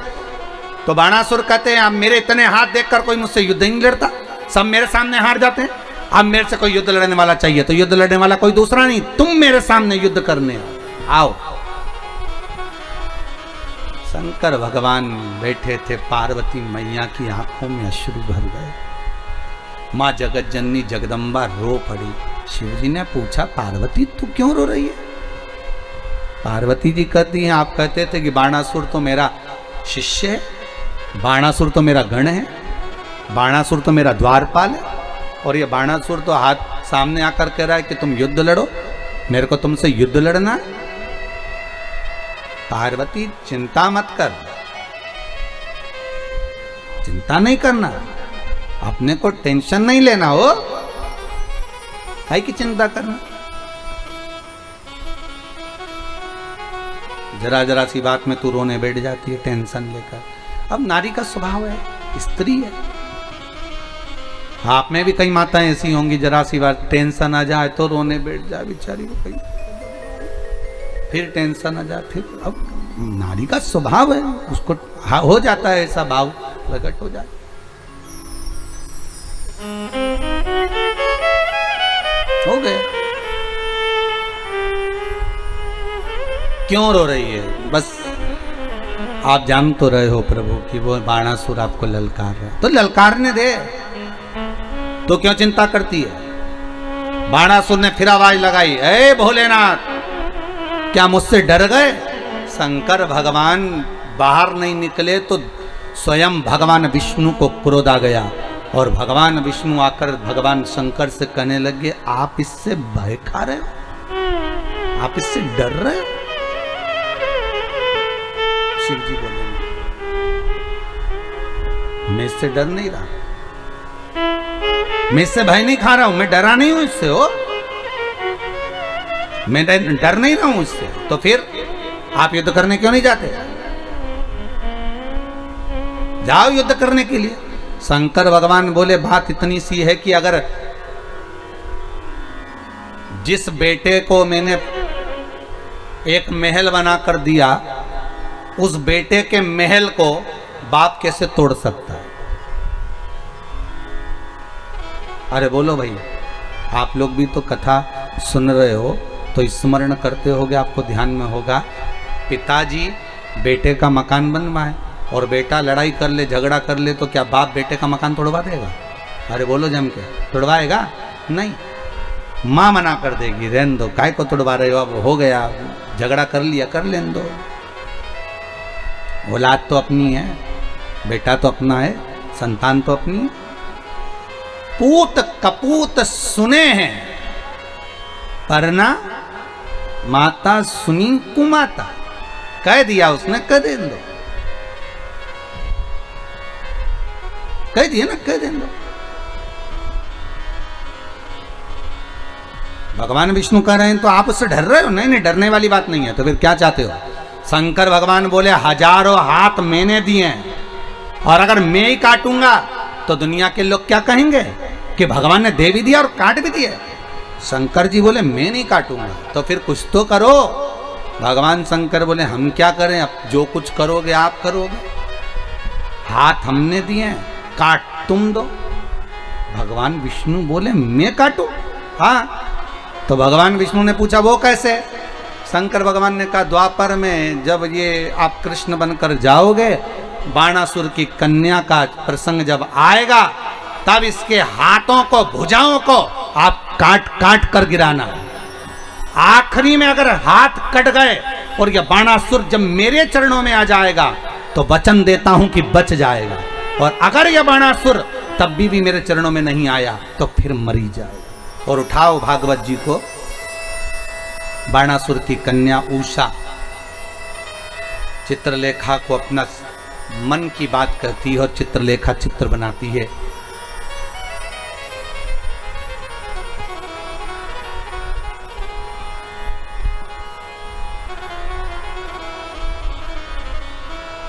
तो बाणासुर कहते हैं अब मेरे इतने हाथ देखकर कोई मुझसे युद्ध ही नहीं लड़ता, सब मेरे सामने हार जाते हैं। अब मेरे से कोई युद्ध लड़ने वाला चाहिए, तो युद्ध लड़ने वाला कोई दूसरा नहीं, तुम मेरे सामने युद्ध करने आओ। शंकर भगवान बैठे थे, पार्वती मैया की आंखों में अश्रु भर गए। मां जगत जननी जगदम्बा रो पड़ी। शिवजी ने पूछा पार्वती तू क्यों रो रही है? पार्वती जी कहती हैं आप कहते थे कि बाणासुर तो मेरा शिष्य है, बाणासुर तो मेरा गण है, बाणासुर तो मेरा द्वारपाल है, और ये बाणासुर तो हाथ सामने आकर कह रहा है कि तुम युद्ध लड़ो, मेरे को तुमसे युद्ध लड़ना। पार्वती चिंता मत कर, चिंता नहीं करना, अपने को टेंशन नहीं लेना हो, है कि चिंता करना। जरा जरा सी बात में तू रोने बैठ जाती है टेंशन लेकर। अब नारी का स्वभाव है, स्त्री है। आप में भी कई माताएं ऐसी होंगी, जरा सी बात टेंशन आ जाए तो रोने बैठ जाए बेचारी को, कहीं फिर टेंशन आ जाए, फिर अब नारी का स्वभाव है, उसको हो जाता है ऐसा भाव प्रकट हो जाए। हो गए। क्यों रो रही है? बस आप जान तो रहे हो प्रभु कि वो बाणासुर आपको ललकार रहा है, तो ललकारने दे, तो क्यों चिंता करती है? बाणासुर ने फिर आवाज लगाई, ए भोलेनाथ क्या मुझसे डर गए? शंकर भगवान बाहर नहीं निकले तो स्वयं भगवान विष्णु को क्रोध आ गया, और भगवान विष्णु आकर भगवान शंकर से कहने लगे आप इससे भय खा रहे हो, आप इससे डर रहे हो? शिव जी बोले मैं इससे डर नहीं रहा, मैं इससे भय नहीं खा रहा हूं, मैं डरा नहीं हूं इससे, हो मैं डर नहीं रहा हूं इससे। तो फिर आप युद्ध करने क्यों नहीं जाते? जाओ युद्ध करने के लिए। शंकर भगवान बोले बात इतनी सी है कि अगर जिस बेटे को मैंने एक महल बनाकर दिया, उस बेटे के महल को बाप कैसे तोड़ सकता है? अरे बोलो भाई, आप लोग भी तो कथा सुन रहे हो तो स्मरण करते होगे, आपको ध्यान में होगा पिताजी बेटे का मकान बनवाए और बेटा लड़ाई कर ले, झगड़ा कर ले, तो क्या बाप बेटे का मकान तोड़वा देगा? अरे बोलो जम के, तोड़वाएगा नहीं, माँ मना कर देगी, रहने दो, काय को तोड़वा रहे हो, अब हो गया, झगड़ा कर लिया, कर लेने दो, औलाद तो अपनी है, बेटा तो अपना है, संतान तो अपनी है। पूत कपूत सुने हैं परना माता सुनी कुमाता, कह दिया उसने, कह दे दो, कह दिया ना, कह दे दो। भगवान विष्णु कह रहे हैं तो आप उससे डर रहे हो? नहीं नहीं, डरने वाली बात नहीं है। तो फिर क्या चाहते हो? शंकर भगवान बोले हजारों हाथ मैंने दिए हैं, और अगर मैं ही काटूंगा तो दुनिया के लोग क्या कहेंगे कि भगवान ने दे भी दिया और काट भी दिया। शंकर जी बोले मैं नहीं काटूंगा, तो फिर कुछ तो करो। भगवान शंकर बोले हम क्या करें, अब जो कुछ करोगे आप करोगे, हाथ हमने दिए हैं, काट तुम दो। भगवान विष्णु बोले मैं काटूं? हाँ। तो भगवान विष्णु ने पूछा वो कैसे? शंकर भगवान ने कहा द्वापर में जब ये आप कृष्ण बनकर जाओगे, बाणासुर की कन्या का प्रसंग जब आएगा, तब इसके हाथों को, भुजाओं को आप काट काट कर गिराना। आखिरी में अगर हाथ कट गए और ये बाणासुर जब मेरे चरणों में आ जाएगा तो वचन देता हूं कि बच जाएगा, और अगर यह बाणासुर तब भी मेरे चरणों में नहीं आया तो फिर मरी जाएगा। और उठाओ भागवत जी को, बाणासुर की कन्या उषा चित्रलेखा को अपना मन की बात कहती है और चित्रलेखा चित्र बनाती है।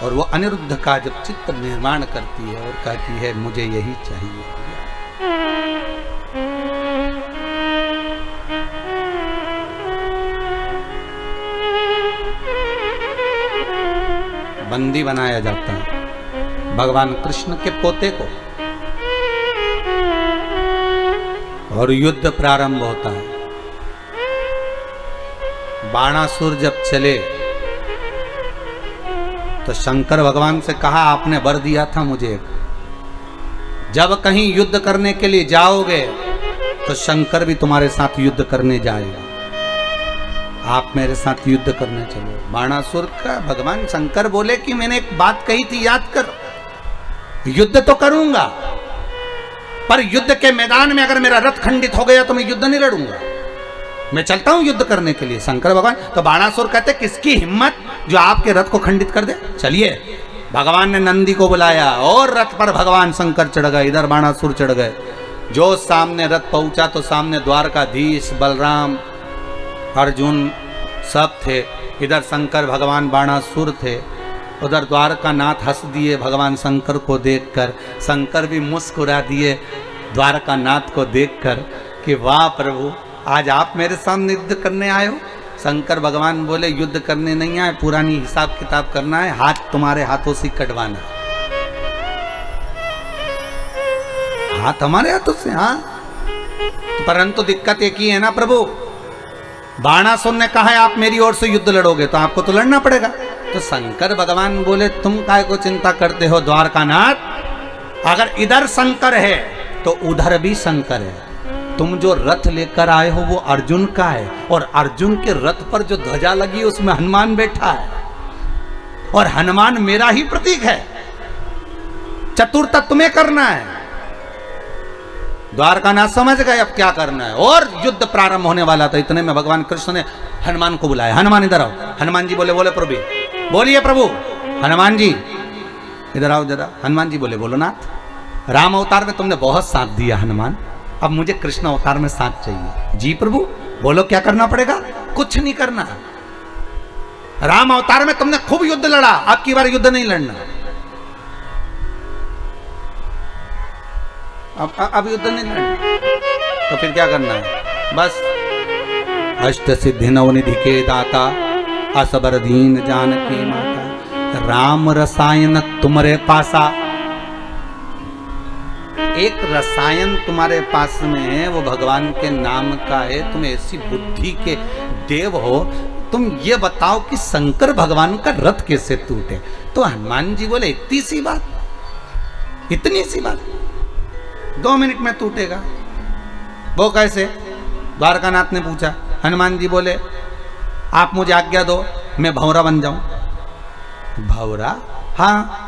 और वो अनिरुद्ध का जब चित्र निर्माण करती है और कहती है मुझे यही चाहिए। बंदी बनाया जाता है भगवान कृष्ण के पोते को, और युद्ध प्रारंभ होता है। बाणासुर जब चले तो शंकर भगवान से कहा आपने वर दिया था मुझे, जब कहीं युद्ध करने के लिए जाओगे तो शंकर भी तुम्हारे साथ युद्ध करने जाएगा, आप मेरे साथ युद्ध करने चलो। बाणासुर का भगवान शंकर बोले कि मैंने एक बात कही थी याद कर, युद्ध तो करूंगा पर युद्ध के मैदान में अगर मेरा रथ खंडित हो गया तो मैं युद्ध नहीं लड़ूंगा, मैं चलता हूं युद्ध करने के लिए। शंकर भगवान तो बाणासुर कहते किसकी हिम्मत जो आपके रथ को खंडित कर दे, चलिए। भगवान ने नंदी को बुलाया और रथ पर भगवान शंकर चढ़ गए, इधर बाणासुर चढ़ गए। जो सामने रथ पहुंचा तो सामने द्वारकाधीश, बलराम, अर्जुन सब थे, इधर शंकर भगवान बाणासुर थे, उधर द्वारकानाथ हंस दिए भगवान शंकर को देखकर, शंकर भी मुस्कुरा दिए द्वारकानाथ को देखकर कि वाह प्रभु आज आप मेरे सामने युद्ध करने आए हो। शंकर भगवान बोले युद्ध करने नहीं आए, पुरानी हिसाब किताब करना है, हाथ तुम्हारे हाथों से कटवाना, हाथ हमारे हाथों से। हाँ, परंतु दिक्कत एक ही है ना प्रभु, बाणासुर ने कहा है आप मेरी ओर से युद्ध लड़ोगे तो आपको तो लड़ना पड़ेगा। तो शंकर भगवान बोले तुम काय को चिंता करते हो द्वारकानाथ, अगर इधर शंकर है तो उधर भी शंकर है। तुम जो रथ लेकर आए हो वो अर्जुन का है, और अर्जुन के रथ पर जो ध्वजा लगी उसमें हनुमान बैठा है, और हनुमान मेरा ही प्रतीक है। चतुर्थ तुम्हें करना है। द्वारकानाथ समझ गए अब क्या करना है, और युद्ध प्रारंभ होने वाला था। इतने में भगवान कृष्ण ने हनुमान को बुलाया, हनुमान इधर आओ। हनुमान जी बोले बोले प्रभु, बोलिए प्रभु। हनुमान जी इधर आओ जरा। हनुमान जी बोले बोलो नाथ, राम अवतार में तुमने बहुत साथ दिया हनुमान, अब मुझे कृष्ण अवतार में साथ चाहिए। जी प्रभु बोलो क्या करना पड़ेगा? कुछ नहीं करना, राम अवतार में तुमने खूब युद्ध लड़ा, अब की बार युद्ध नहीं लड़ना। अब युद्ध नहीं लड़ना, तो फिर क्या करना है? बस अष्ट सिद्धि नवनिधि के दाता, असबर दीन जानकी माता, राम रसायन तुम्हारे पासा। एक रसायन तुम्हारे पास में है, वो भगवान के नाम का है। तुम ऐसी बुद्धि के देव हो, तुम ये बताओ कि शंकर भगवान का रथ कैसे टूटे? तो हनुमान जी बोले इतनी सी बात, इतनी सी बात 2 मिनट में टूटेगा। वो कैसे? द्वारकानाथ ने पूछा। हनुमान जी बोले आप मुझे आज्ञा दो मैं भंवरा बन जाऊं। भंवरा? हाँ।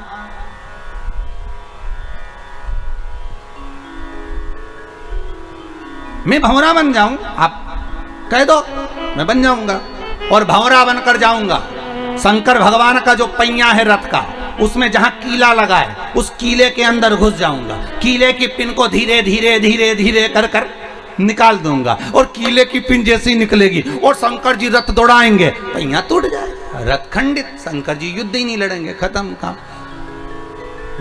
मैं भंवरा बन जाऊं, आप कह दो, मैं बन जाऊंगा और भंवरा बनकर जाऊंगा। शंकर भगवान का जो पहिया है रथ का, उसमें जहां कीला लगा है उस कीले के अंदर घुस जाऊंगा। कीले की पिन को धीरे धीरे धीरे धीरे कर कर निकाल दूंगा और कीले की पिन जैसी निकलेगी और शंकर जी रथ दौड़ाएंगे, पहिया टूट जाएगा, रथ खंडित, शंकर जी युद्ध ही नहीं लड़ेंगे, खत्म काम।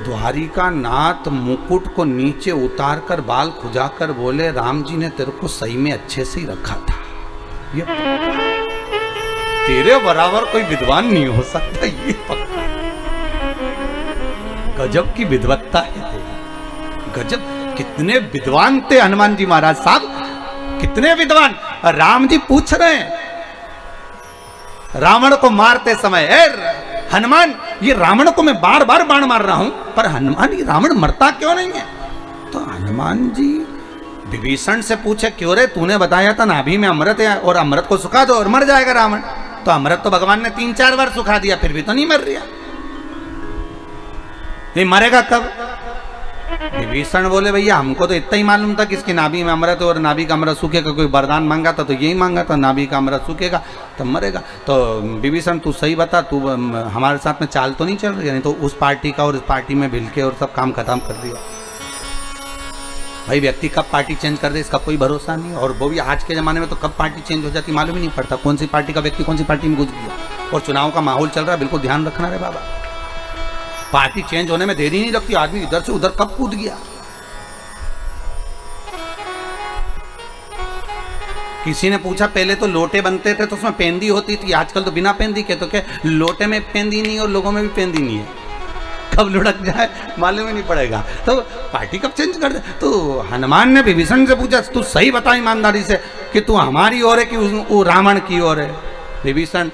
द्वारिका नाथ मुकुट को नीचे उतार कर बाल खुजाकर बोले, राम जी ने तेरे को सही में अच्छे से ही रखा था, ये तेरे बराबर कोई विद्वान नहीं हो सकता, ये पक्का। गजब की विद्वत्ता है तेरी, गजब, कितने विद्वान थे हनुमान जी महाराज साहब, कितने विद्वान। राम जी पूछ रहे हैं रावण को मारते समय, हनुमान ये रावण को मैं बार बार बाण मार रहा हूं, पर हनुमान ये रावण मरता क्यों नहीं है? तो हनुमान जी विभीषण से पूछे, क्यों रे, तूने बताया था नाभि में अमृत है और अमृत को सुखा दो और मर जाएगा रावण। तो अमृत तो भगवान ने 3-4 बार सुखा दिया, फिर भी तो नहीं मर रहा, ये मरेगा कब? विभीषण बोले, भैया हमको तो इतना ही मालूम था कि इसकी नाभि में अमृत और नाभि का अमृत सूखेगा, कोई वरदान मांगा था तो यही मांगा था, नाभि का अमृत सूखेगा तब मरेगा। तो विभीषण तू सही बता, तू हमारे साथ में चाल तो नहीं चल रही है? नहीं तो उस पार्टी का और इस पार्टी में भिल के और सब काम खत्म कर दिया। भाई व्यक्ति कब पार्टी चेंज कर दे इसका कोई भरोसा नहीं, और वो भी आज के ज़माने में तो कब पार्टी चेंज हो जाती मालूम ही नहीं पड़ता, कौन सी पार्टी का व्यक्ति कौन सी पार्टी में घुस गया। और चुनाव का माहौल चल रहा है, बिल्कुल ध्यान रखना रे बाबा, पार्टी चेंज होने में देरी नहीं लगती, आदमी इधर से उधर कब कूद गया। किसी ने पूछा पहले तो लोटे बनते थे तो उसमें पेंदी होती थी, आजकल तो बिना पेंदी के, तो क्या लोटे में पेंदी नहीं और लोगों में भी पेंदी नहीं है, कब लुढ़क जाए मालूम ही नहीं पड़ेगा। तो पार्टी कब चेंज कर दे? तो हनुमान ने विभीषण से पूछा, तू सही बता ईमानदारी से कि तू हमारी ओर है कि वो रावण की ओर है? विभीषण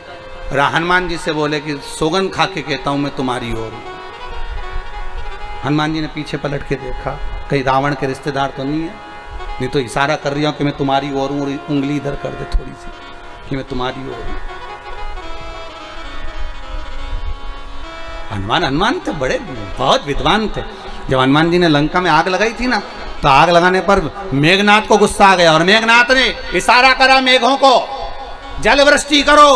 हनुमान जी से बोले कि सौगंध खा के कहता हूं मैं तुम्हारी ओर हूं। हनुमान जी ने पीछे पलट के देखा, कहीं रावण के रिश्तेदार तो नहीं है, नहीं तो इशारा कर रही हूं कि मैं तुम्हारी ओर हूं, और उंगली इधर कर दे थोड़ी सी कि मैं तुम्हारी ओर हूं। हनुमान थे बड़े, बहुत विद्वान थे। जब हनुमान जी ने लंका में आग लगाई थी ना, तो आग लगाने पर मेघनाथ को गुस्सा आ गया और मेघनाथ ने इशारा करा मेघों को, जल वृष्टि करो।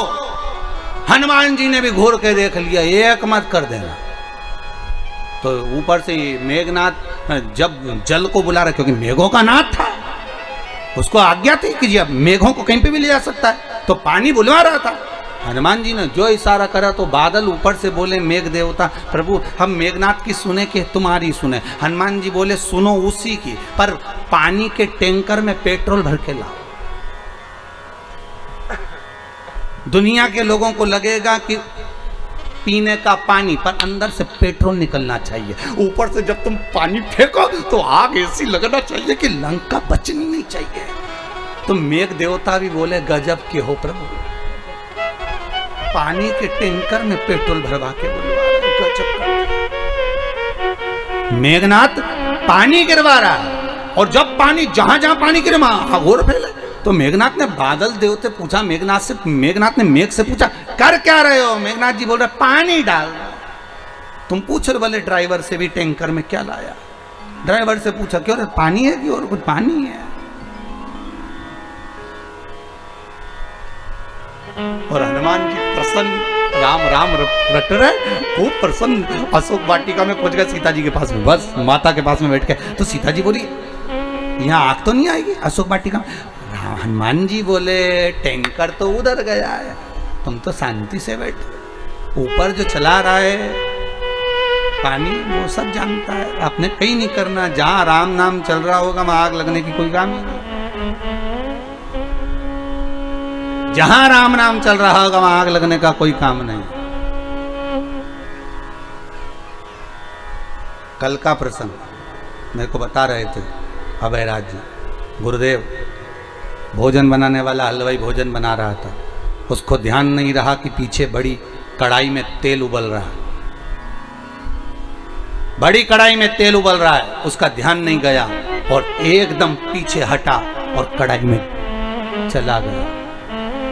हनुमान जी ने भी घूर के देख लिया, एक मत कर देना। तो ऊपर से मेघनाथ जब जल को बुला रहा, क्योंकि मेघों का नाथ था, उसको आज्ञा थी कि अब मेघों को कहीं पे भी ले जा सकता है, तो पानी बुलवा रहा था। हनुमान जी ने जो इशारा करा तो बादल ऊपर से बोले, मेघ देवता प्रभु हम मेघनाथ की सुने कि तुम्हारी सुने? हनुमान जी बोले, सुनो उसी की, पर पानी के टैंकर में पेट्रोल भर के लाओ। दुनिया के लोगों को लगेगा कि पीने का पानी, पर अंदर से पेट्रोल निकलना चाहिए। ऊपर से जब तुम पानी फेंको तो आग ऐसी लगना चाहिए कि लंका बचनी नहीं चाहिए। तो मेघ देवता भी बोले, गजब के हो प्रभु, पानी के टैंकर में पेट्रोल भरवा के बुलवा रहे, गजब का। मेघनाथ पानी गिरवा रहा है, और जब पानी जहां जहां पानी गिरे वहां घोर फैले। तो मेघनाथ ने बादल देव से पूछा, मेघनाथ ने मेघ से पूछा, कर क्या रहे हो? मेघनाथ जी बोल रहे, पानी डाल। तुम पूछ रहे बोले ड्राइवर से भी टैंकर में क्या लाया? ड्राइवर से पूछा, क्यों रे पानी है कि और कुछ? पानी है। और हनुमान जी प्रसन्न, राम राम रट रहे, खूब प्रसन्न। अशोक वाटिका में पहुंच गए सीता जी के पास में, बस माता के पास में बैठ के। तो सीता जी बोली, यहाँ आग तो नहीं आएगी अशोक वाटिका में? हनुमान जी बोले, टैंकर तो उधर गया है, तुम तो शांति से बैठो। ऊपर जो चला रहा है पानी वो सब जानता है, आपने कहीं नहीं करना। जहां राम नाम चल रहा होगा वहां आग लगने की कोई काम ही नहीं। जहां राम नाम चल रहा होगा वहां आग लगने का कोई काम नहीं। कल का प्रसंग मेरे को बता रहे थे अभयराज जी, गुरुदेव भोजन बनाने वाला हलवाई भोजन बना रहा था, उसको ध्यान नहीं रहा कि पीछे बड़ी कढ़ाई में तेल उबल रहा है, बड़ी कढ़ाई में तेल उबल रहा है, उसका ध्यान नहीं गया और एकदम पीछे हटा और कढ़ाई में चला गया।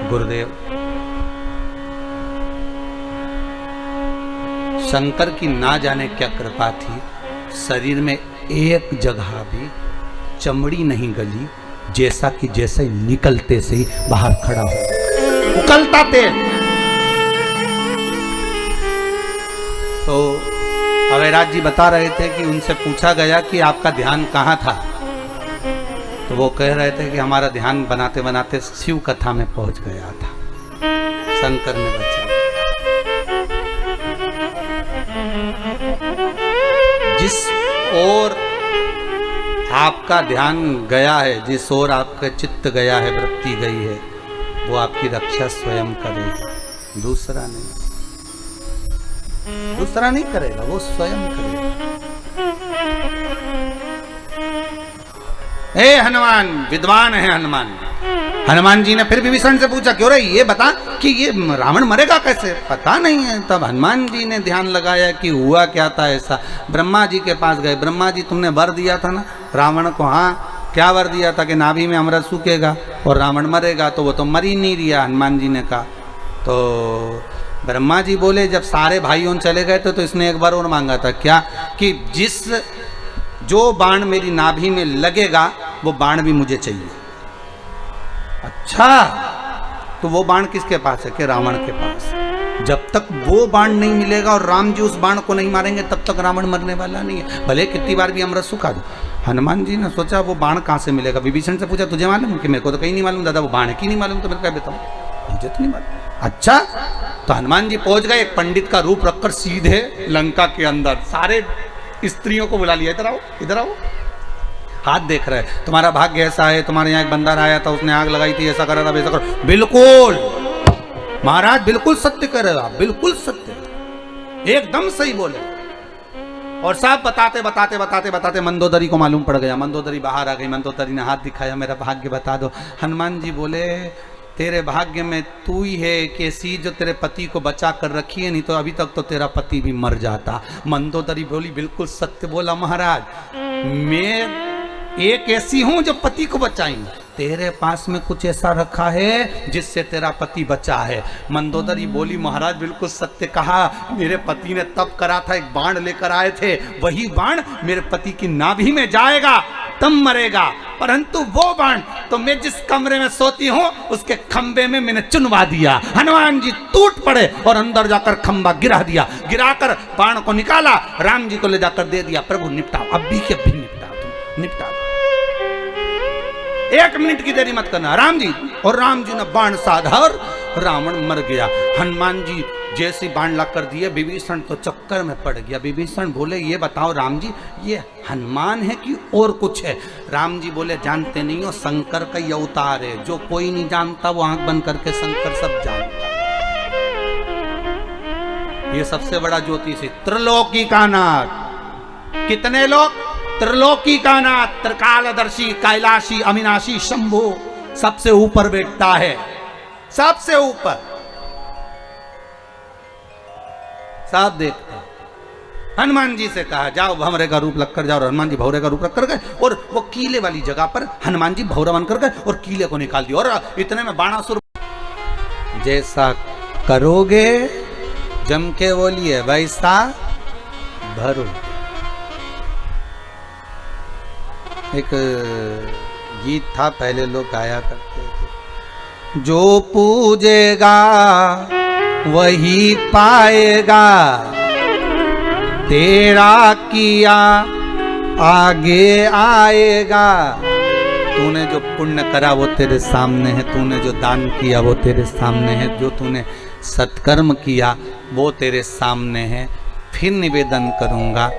गुरुदेव शंकर की ना जाने क्या कृपा थी, शरीर में एक जगह भी चमड़ी नहीं गली, जैसा कि जैसे ही निकलते से ही बाहर खड़ा हो, उकलता तेल। तो अवैराज जी बता रहे थे कि उनसे पूछा गया कि आपका ध्यान कहाँ था, तो वो कह रहे थे कि हमारा ध्यान बनाते बनाते शिव कथा में पहुंच गया था, शंकर ने बचा। जिस ओर आपका ध्यान गया है, जिस ओर आपका चित्त गया है, वृत्ति गई है, वो आपकी रक्षा स्वयं करेगा, दूसरा नहीं, दूसरा नहीं करेगा, वो स्वयं करेगा। हे हनुमान, विद्वान है हनुमान। हनुमान जी ने फिर विभीषण से पूछा, क्यों रे ये बता कि ये रावण मरेगा कैसे? पता नहीं है। तब हनुमान जी ने ध्यान लगाया कि हुआ क्या था ऐसा। ब्रह्मा जी के पास गए, ब्रह्मा जी तुमने वर दिया था ना रावण को? हाँ, क्या वर दिया था कि नाभि में अमृत सूखेगा और रावण मरेगा, तो वो तो मर ही नहीं रिया। हनुमान जी ने कहा, तो ब्रह्मा जी बोले जब सारे भाइयों चले गए तो इसने एक बार और मांगा था, क्या कि जो बाण मेरी नाभि में लगेगा वो बाण भी मुझे चाहिए। अच्छा, तो वो बाण किसके पास है? कि रावण के पास। जब तक वो बाण नहीं मिलेगा और राम जी उस बाण को नहीं मारेंगे तब तक रावण मरने वाला नहीं है, भले कितनी बार भी अमृत सुखा दो। हनुमान जी ने सोचा वो बाण कहाँ से मिलेगा। विभीषण से पूछा, तुझे मालूम? कि मेरे को तो कहीं नहीं मालूम दादा, वो बाण की नहीं मालूम। तो मेरे क्या बताऊँ, मुझे तो नहीं मालूम। अच्छा, तो हनुमान जी पहुंच गए, एक पंडित का रूप रखकर सीधे लंका के अंदर सारे स्त्रियों को बुला लिया, इधर आओ, इधर आओ। हाथ देख रहे, तुम्हारा भाग्य ऐसा है, तुम्हारे यहाँ एक बंदर आया था, उसने आग लगाई थी, ऐसा करा था, वैसा करो। बिल्कुल महाराज, बिल्कुल सत्य कर रहे हो आप, बिल्कुल सत्य, एकदम सही बोले। और सब बताते बताते बताते बताते मंदोदरी को मालूम पड़ गया। मंदोदरी बाहर आ गई, मंदोदरी ने हाथ दिखाया, मेरा भाग्य बता दो। हनुमान जी बोले, तेरे भाग्य में तू ही है कि ऐसी जो तेरे पति को बचा कर रखी है, नहीं तो अभी तक तो तेरा पति भी मर जाता। मंदोदरी बोली, बिल्कुल सत्य बोला महाराज, मैं एक ऐसी हूं जो पति को बचाई, तेरे पास में कुछ ऐसा रखा है जिससे तेरा पति बचा है। मंदोदरी बोली, महाराज बिल्कुल सत्य कहा, मेरे पति ने तप करा था, एक बाण लेकर आए थे, वही बाण मेरे पति की नाभि में जाएगा तब मरेगा, परंतु वो बाण तो मैं जिस कमरे में सोती हूँ उसके खंबे में मैंने चुनवा दिया। हनुमान जी टूट पड़े और अंदर जाकर खंबा गिरा दिया, गिराकर बाण को निकाला, राम जी को ले जाकर दे दिया, प्रभु निपटाओ, अभी के अभी निपटाओ, तुम निपटाओ, 1 मिनट की देरी मत करना। राम जी, और राम जी ने बाण साधा और रावण मर गया। हनुमान जी जैसे बाण ला कर दिए, विभीषण तो चक्कर में पड़ गया। विभीषण बोले, ये बताओ राम जी, ये हनुमान है कि और कुछ है? राम जी बोले, जानते नहीं हो, शंकर का ये अवतार है, जो कोई नहीं जानता वो आंख बंद करके शंकर सब जानता। ये सबसे बड़ा ज्योतिषी, त्रिलोकी का नाथ। कितने लोग? त्रिलोकी का नाथ, त्रिकालदर्शी, कैलाशी, अविनाशी, शंभु, सबसे ऊपर बैठता है, सबसे ऊपर, सब देखते। हनुमान जी से कहा, जाओ भंवरे का रूप रख कर जाओ। हनुमान जी भंवरे का रूप रख कर गए और वो कीले वाली जगह पर हनुमान जी भंवरा बन कर गए और कीले को निकाल दिया। और इतने में बाणासुर, जैसा करोगे जम के बोलिए वैसा भरो। एक गीत था, पहले लोग गाया करते थे, जो पूजेगा वही पाएगा, तेरा किया आगे आएगा। तूने जो पुण्य करा वो तेरे सामने है, तूने जो दान किया वो तेरे सामने है, जो तूने सत्कर्म किया वो तेरे सामने है। फिर निवेदन करूंगा,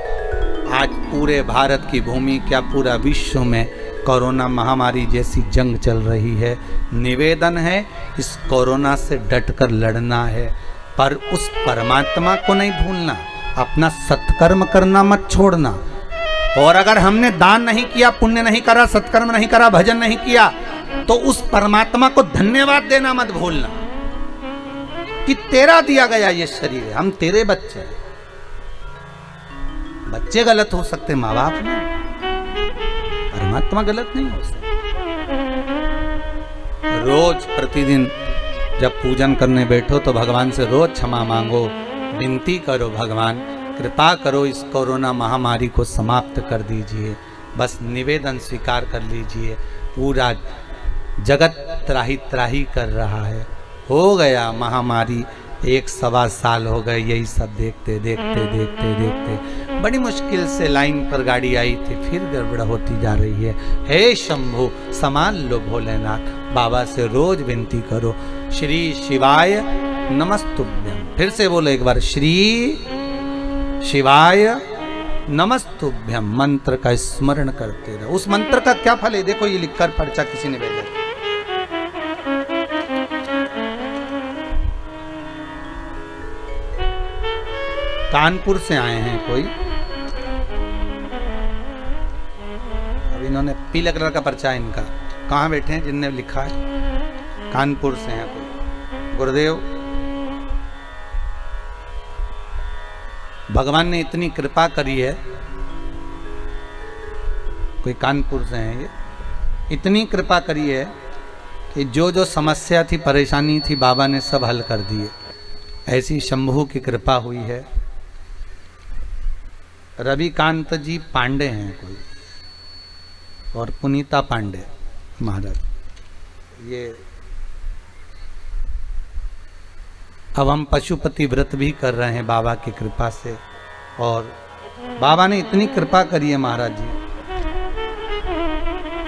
आज पूरे भारत की भूमि, क्या पूरा विश्व में कोरोना महामारी जैसी जंग चल रही है। निवेदन है, इस कोरोना से डटकर लड़ना है, पर उस परमात्मा को नहीं भूलना, अपना सत्कर्म करना मत छोड़ना। और अगर हमने दान नहीं किया, पुण्य नहीं करा, सत्कर्म नहीं करा, भजन नहीं किया, तो उस परमात्मा को धन्यवाद देना मत भूलना कि तेरा दिया गया ये शरीर है, हम तेरे बच्चे हैं। बच्चे गलत हो सकते, माँ बाप नहीं, परमात्मा गलत नहीं हो सकता। रोज प्रतिदिन जब पूजन करने बैठो तो भगवान से रोज क्षमा मांगो, विनती करो, भगवान कृपा करो, इस कोरोना महामारी को समाप्त कर दीजिए। बस निवेदन स्वीकार कर लीजिए। पूरा जगत त्राही त्राही कर रहा है। हो गया महामारी, 1-1.25 साल हो गए यही सब देखते देखते देखते देखते। बड़ी मुश्किल से लाइन पर गाड़ी आई थी, फिर गड़बड़ होती जा रही है। हे शंभु संभाल लो भोलेनाथ, बाबा से रोज विनती करो। श्री शिवाय नमस्तुभ्यम। फिर से बोलो एक बार, श्री शिवाय नमस्तुभ्यम। मंत्र का स्मरण करते रहो। उस मंत्र का क्या फल है देखो, ये लिखकर पर्चा किसी ने भेजा। कानपुर से आए हैं कोई, अब इन्होंने पीले कलर का पर्चा है इनका। कहाँ बैठे हैं जिनने लिखा है? कानपुर से हैं कोई। गुरुदेव, भगवान ने इतनी कृपा करी है, कोई कानपुर से हैं ये, इतनी कृपा करी है कि जो जो समस्या थी, परेशानी थी, बाबा ने सब हल कर दिए। ऐसी शंभू की कृपा हुई है। रविकांत जी पांडे हैं कोई, और पुनीता पांडे महाराज। ये अब हम पशुपति व्रत भी कर रहे हैं बाबा की कृपा से, और बाबा ने इतनी कृपा करी है महाराज जी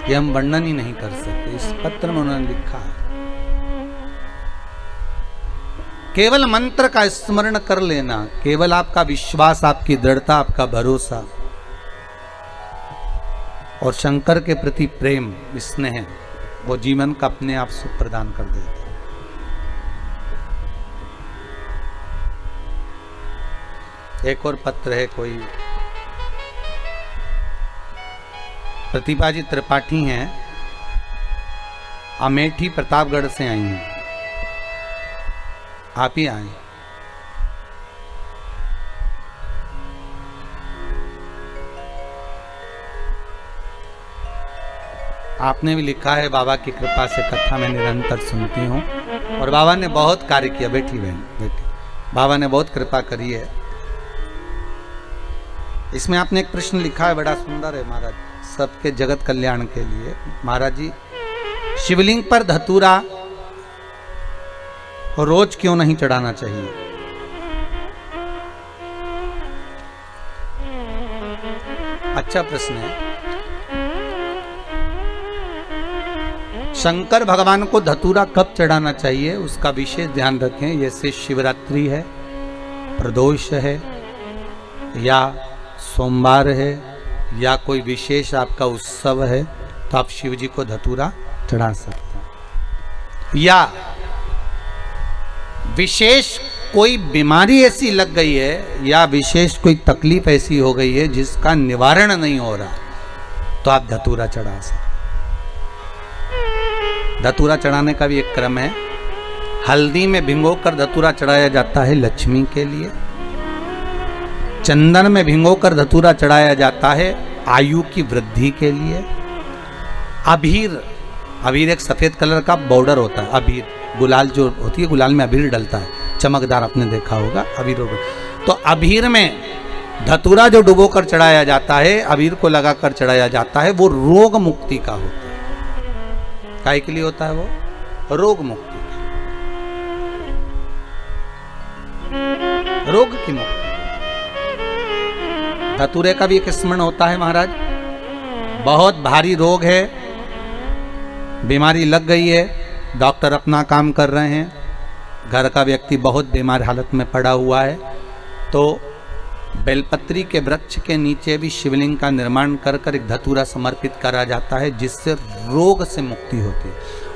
कि हम वर्णन ही नहीं कर सकते। इस पत्र में उन्होंने लिखा है, केवल मंत्र का स्मरण कर लेना, केवल आपका विश्वास, आपकी दृढ़ता, आपका भरोसा और शंकर के प्रति प्रेम, स्नेह, वो जीवन का अपने आप सुख प्रदान कर देता है। एक और पत्र है कोई, प्रतिभा जी त्रिपाठी हैं, अमेठी प्रतापगढ़ से आई हैं। आप ही आए। आपने भी लिखा है, बाबा की कृपा से कथा मैं निरंतर सुनती हूँ और बाबा ने बहुत कार्य किया। बैठी बहन बैठी, बाबा ने बहुत कृपा करी है। इसमें आपने एक प्रश्न लिखा है, बड़ा सुंदर है महाराज, सबके जगत कल्याण के लिए। महाराज जी, शिवलिंग पर धतूरा रोज क्यों नहीं चढ़ाना चाहिए? अच्छा प्रश्न है। शंकर भगवान को धतूरा कब चढ़ाना चाहिए उसका विशेष ध्यान रखें। जैसे शिवरात्रि है, प्रदोष है, या सोमवार है, या कोई विशेष आपका उत्सव है, तो आप शिव जी को धतूरा चढ़ा सकते हैं। या विशेष कोई बीमारी ऐसी लग गई है, या विशेष कोई तकलीफ ऐसी हो गई है जिसका निवारण नहीं हो रहा, तो आप धतूरा चढ़ा सकते। धतूरा चढ़ाने का भी एक क्रम है। हल्दी में भिगोकर धतूरा चढ़ाया जाता है लक्ष्मी के लिए। चंदन में भिगोकर धतूरा चढ़ाया जाता है आयु की वृद्धि के लिए। अबीर, अबीर एक सफेद कलर का बॉर्डर होता है। अबीर, गुलाल जो होती है, गुलाल में अबीर डलता है, चमकदार, आपने देखा होगा अबीर। तो अबीर में धतूरा जो डुबोकर चढ़ाया जाता है, अबीर को लगाकर चढ़ाया जाता है, वो रोग मुक्ति का होता है। काय के लिए होता है वो? रोग मुक्ति, रोग की मुक्ति। धतूरे का भी एक स्मरण होता है महाराज। बहुत भारी रोग है, बीमारी लग गई है, डॉक्टर अपना काम कर रहे हैं, घर का व्यक्ति बहुत बीमार हालत में पड़ा हुआ है, तो बेलपत्री के वृक्ष के नीचे भी शिवलिंग का निर्माण कर कर एक धतूरा समर्पित करा जाता है, जिससे रोग से मुक्ति होती है।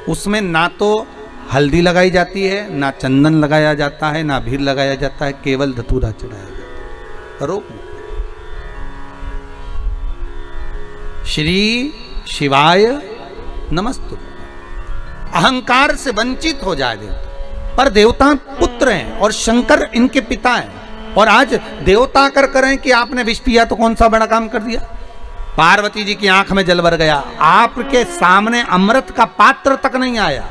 उसमें ना तो हल्दी लगाई जाती है, ना चंदन लगाया जाता है, ना अबीर लगाया जाता है, केवल धतूरा चढ़ाया जाता है। रोग मुक्ति। श्री शिवाय नमस्तु। अहंकार से वंचित हो जाए देवता, पर देवता पुत्र हैं और शंकर इनके पिता हैं, और आज देवता कर करें कि आपने विष पिया तो कौन सा बड़ा काम कर दिया। पार्वती जी की आंख में जल भर गया, आपके सामने अमृत का पात्र तक नहीं आया।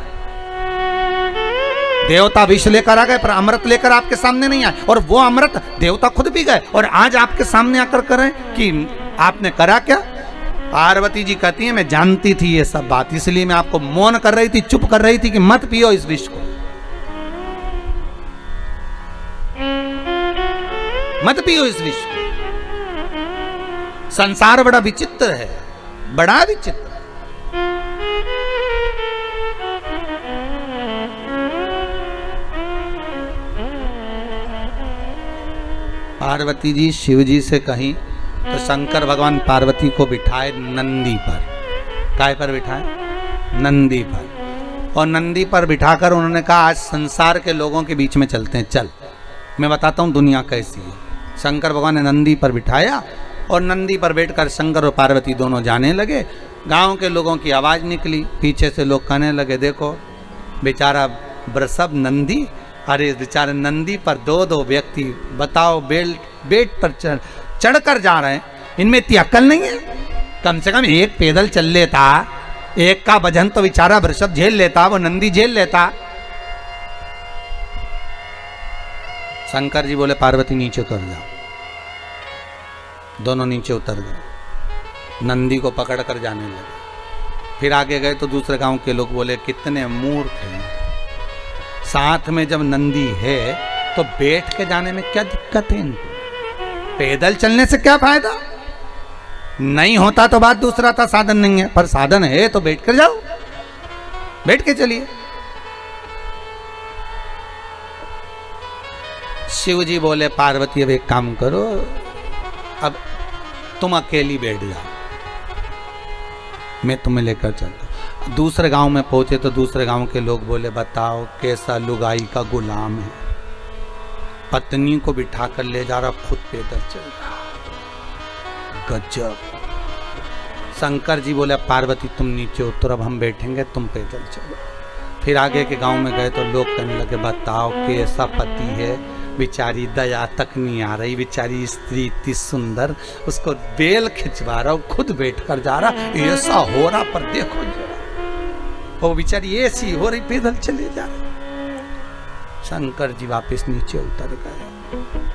देवता विष लेकर आ गए पर अमृत लेकर आपके सामने नहीं आए, और वो अमृत देवता खुद पी गए, और आज आपके सामने आकर करें कि आपने करा क्या। पार्वती जी कहती है मैं जानती थी ये सब बात, इसलिए मैं आपको मौन कर रही थी, चुप कर रही थी कि मत पियो इस विष को, मत पियो इस विष को। संसार बड़ा विचित्र है, बड़ा विचित्र। पार्वती जी शिव जी से कहीं तो शंकर भगवान पार्वती को बिठाए नंदी पर। काय पर बिठाए? नंदी पर। और नंदी पर बिठाकर उन्होंने कहा आज संसार के लोगों के बीच में चलते हैं, चल मैं बताता हूँ दुनिया कैसी है। शंकर भगवान ने नंदी पर बिठाया और नंदी पर बैठकर शंकर और पार्वती दोनों जाने लगे। गांव के लोगों की आवाज़ निकली, पीछे से लोग कहने लगे देखो बेचारा वृषभ नंदी, अरे बेचारे नंदी पर दो दो व्यक्ति, बताओ बेट पर चढ़कर जा रहे हैं, इनमें इतनी अक्ल नहीं है? कम से कम एक पैदल चल लेता, एक का वजन तो बेचारा वृषभ झेल लेता, वो नंदी झेल लेता। शंकर जी बोले पार्वती नीचे उतर जाओ। दोनों नीचे उतर गए, नंदी को पकड़ कर जाने लगे। फिर आगे गए तो दूसरे गांव के लोग बोले कितने मूर्ख हैं, साथ में जब नंदी है तो बैठ के जाने में क्या दिक्कत है इनको, पैदल चलने से क्या फायदा? नहीं होता तो बात दूसरा था, साधन नहीं है, पर साधन है तो बैठ कर जाओ, बैठ के चलिए। शिव जी बोले पार्वती अब एक काम करो, अब तुम अकेली बैठ जाओ, मैं तुम्हें लेकर चलता। दूसरे गांव में पहुंचे तो दूसरे गांव के लोग बोले बताओ कैसा लुगाई का गुलाम है, पत्नी को बिठा कर ले जा रहा, खुद पैदल चल रहा, गजब। शंकर जी बोले पार्वती तुम नीचे उतर, अब हम बैठेंगे, तुम पैदल चलो। फिर आगे के गांव में गए तो लोग कहने लगे बताओ कैसा पति है, बेचारी दया तक नहीं आ रही, बेचारी स्त्री इतनी सुंदर, उसको बेल खिंचवा रहा, खुद बैठ कर जा रहा, ऐसा हो रहा, पर देखो जरा वो बेचारी ऐसी हो रही, पैदल चले जा रहे। शंकर जी वापस नीचे उतर गए।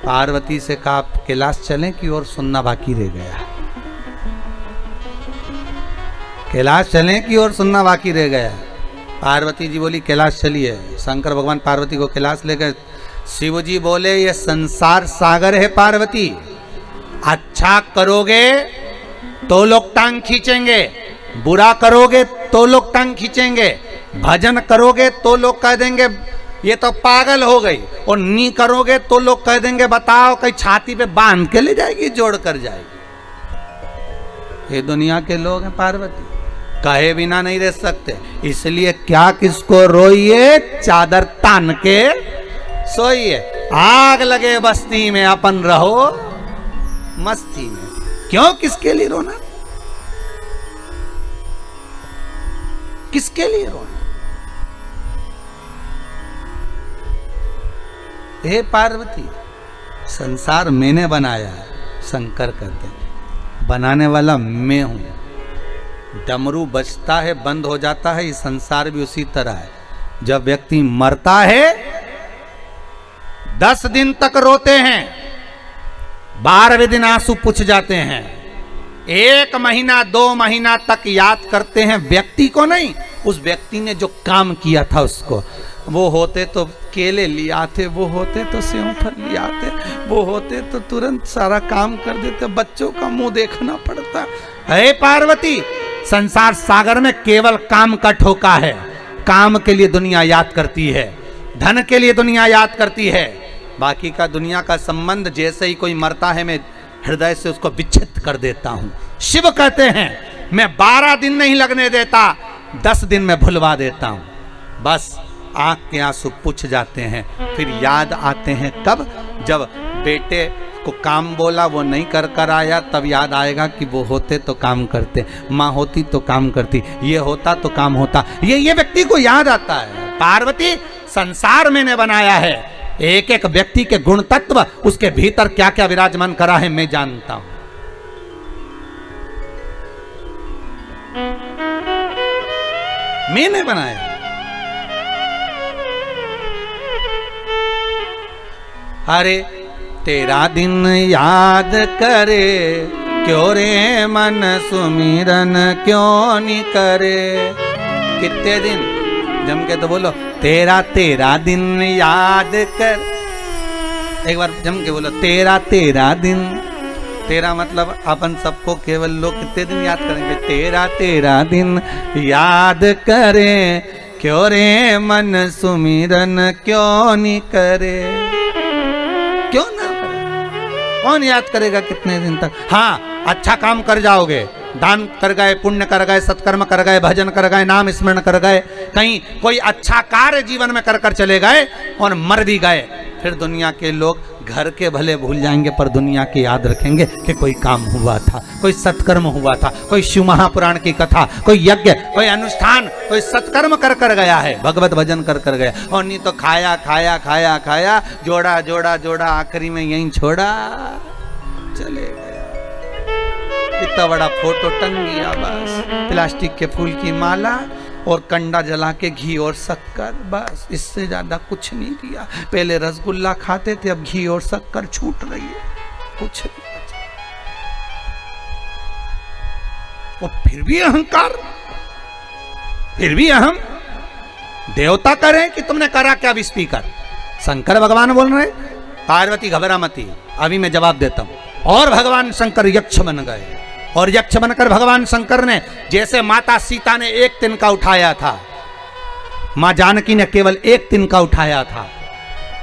पार्वती से कहा कैलाश चलें कि और सुनना बाकी रह गया, कैलाश चलें कि और सुनना बाकी रह गया। पार्वती जी बोली कैलाश चलिए। शंकर भगवान पार्वती को कैलाश ले गए। शिव जी बोले ये संसार सागर है पार्वती, अच्छा करोगे तो लोग टांग खींचेंगे, बुरा करोगे तो लोग टांग खींचेंगे, भजन करोगे तो लोग कह देंगे ये तो पागल हो गई, और नहीं करोगे तो लोग कह देंगे बताओ कहीं छाती पे बांध के ले जाएगी, जोड़ कर जाएगी। ये दुनिया के लोग हैं पार्वती, कहे बिना नहीं रह सकते, इसलिए क्या किसको रोइए, चादर तान के सोइए। आग लगे बस्ती में अपन रहो मस्ती में, क्यों किसके लिए रोना, किसके लिए रोना? हे पार्वती संसार मैंने बनाया है, शंकर कहते हैं बनाने वाला मैं हूं। डमरू बजता है बंद हो जाता है, ये संसार भी उसी तरह है। जब व्यक्ति मरता है 10 दिन तक रोते हैं, 12वें दिन आंसू पुछ जाते हैं, 1 महीना 2 महीना तक याद करते हैं व्यक्ति को नहीं, उस व्यक्ति ने जो काम किया था उसको। वो होते तो केले ले आते, वो होते तो सेव फल ले आते, वो होते तो तुरंत सारा काम कर देते, बच्चों का मुंह देखना पड़ता है। पार्वती संसार सागर में केवल काम का ठोका है, काम के लिए दुनिया याद करती है, धन के लिए दुनिया याद करती है, बाकी का दुनिया का संबंध जैसे ही कोई मरता है मैं हृदय से उसको विच्छेद कर देता हूं। शिव कहते हैं मैं 12 दिन नहीं लगने देता, 10 दिन में भुलवा देता हूं। बस आंख के आंसू पुछ जाते हैं, फिर याद आते हैं कब, जब बेटे को काम बोला वो नहीं कर कर आया, तब याद आएगा कि वो होते तो काम करते, माँ होती तो काम करती, ये होता तो काम होता, ये व्यक्ति को याद आता है। पार्वती संसार मैंने बनाया है, एक एक व्यक्ति के गुण तत्व उसके भीतर क्या क्या विराजमान करा है मैं जानता हूं। मैंने बनाया। अरे तेरा दिन याद करे क्यों रे मन सुमिरन क्यों नहीं करे। कितने दिन जम के तो बोलो, तेरा तेरा दिन याद कर। एक बार जम के बोलो, तेरा तेरा दिन। तेरा मतलब अपन सबको केवल लोग कितने दिन याद करेंगे, तेरा तेरा दिन याद करें, क्यों रे मन सुमिरन क्यों नहीं करे। क्यों ना करे, कौन याद करेगा कितने दिन तक। हाँ, अच्छा काम कर जाओगे, दान कर गए, पुण्य कर गए, सत्कर्म कर गए, भजन कर गए, नाम स्मरण कर गए, कहीं कोई अच्छा कार्य जीवन में कर कर चले गए और मर भी गए, फिर दुनिया के लोग घर के भले भूल जाएंगे पर दुनिया के याद रखेंगे कि कोई काम हुआ था, कोई सत्कर्म हुआ था, कोई शिव महापुराण की कथा, कोई यज्ञ, कोई अनुष्ठान, कोई सत्कर्म कर कर गया है, भगवत भजन कर कर गया। और नहीं तो खाया खाया खाया खाया, जोड़ा जोड़ा जोड़ा, आखिरी में यहीं छोड़ा, चले गया। इतना बड़ा फोटो टंग गया, बस प्लास्टिक के फूल की माला और कंडा जला के घी और शक्कर, बस इससे ज्यादा कुछ नहीं किया। पहले रसगुल्ला खाते थे, अब घी और शक्कर छूट रही है, कुछ नहीं बचा। और फिर भी अहंकार, फिर भी अहम। देवता करें कि तुमने करा क्या। भी स्पीकर शंकर भगवान बोल रहे, पार्वती घबरा मती, अभी मैं जवाब देता हूं। और भगवान शंकर यक्ष बन गए, और यक्ष बनकर भगवान शंकर ने जैसे माता सीता ने एक तिनका उठाया था, मां जानकी ने केवल एक तिनका उठाया था।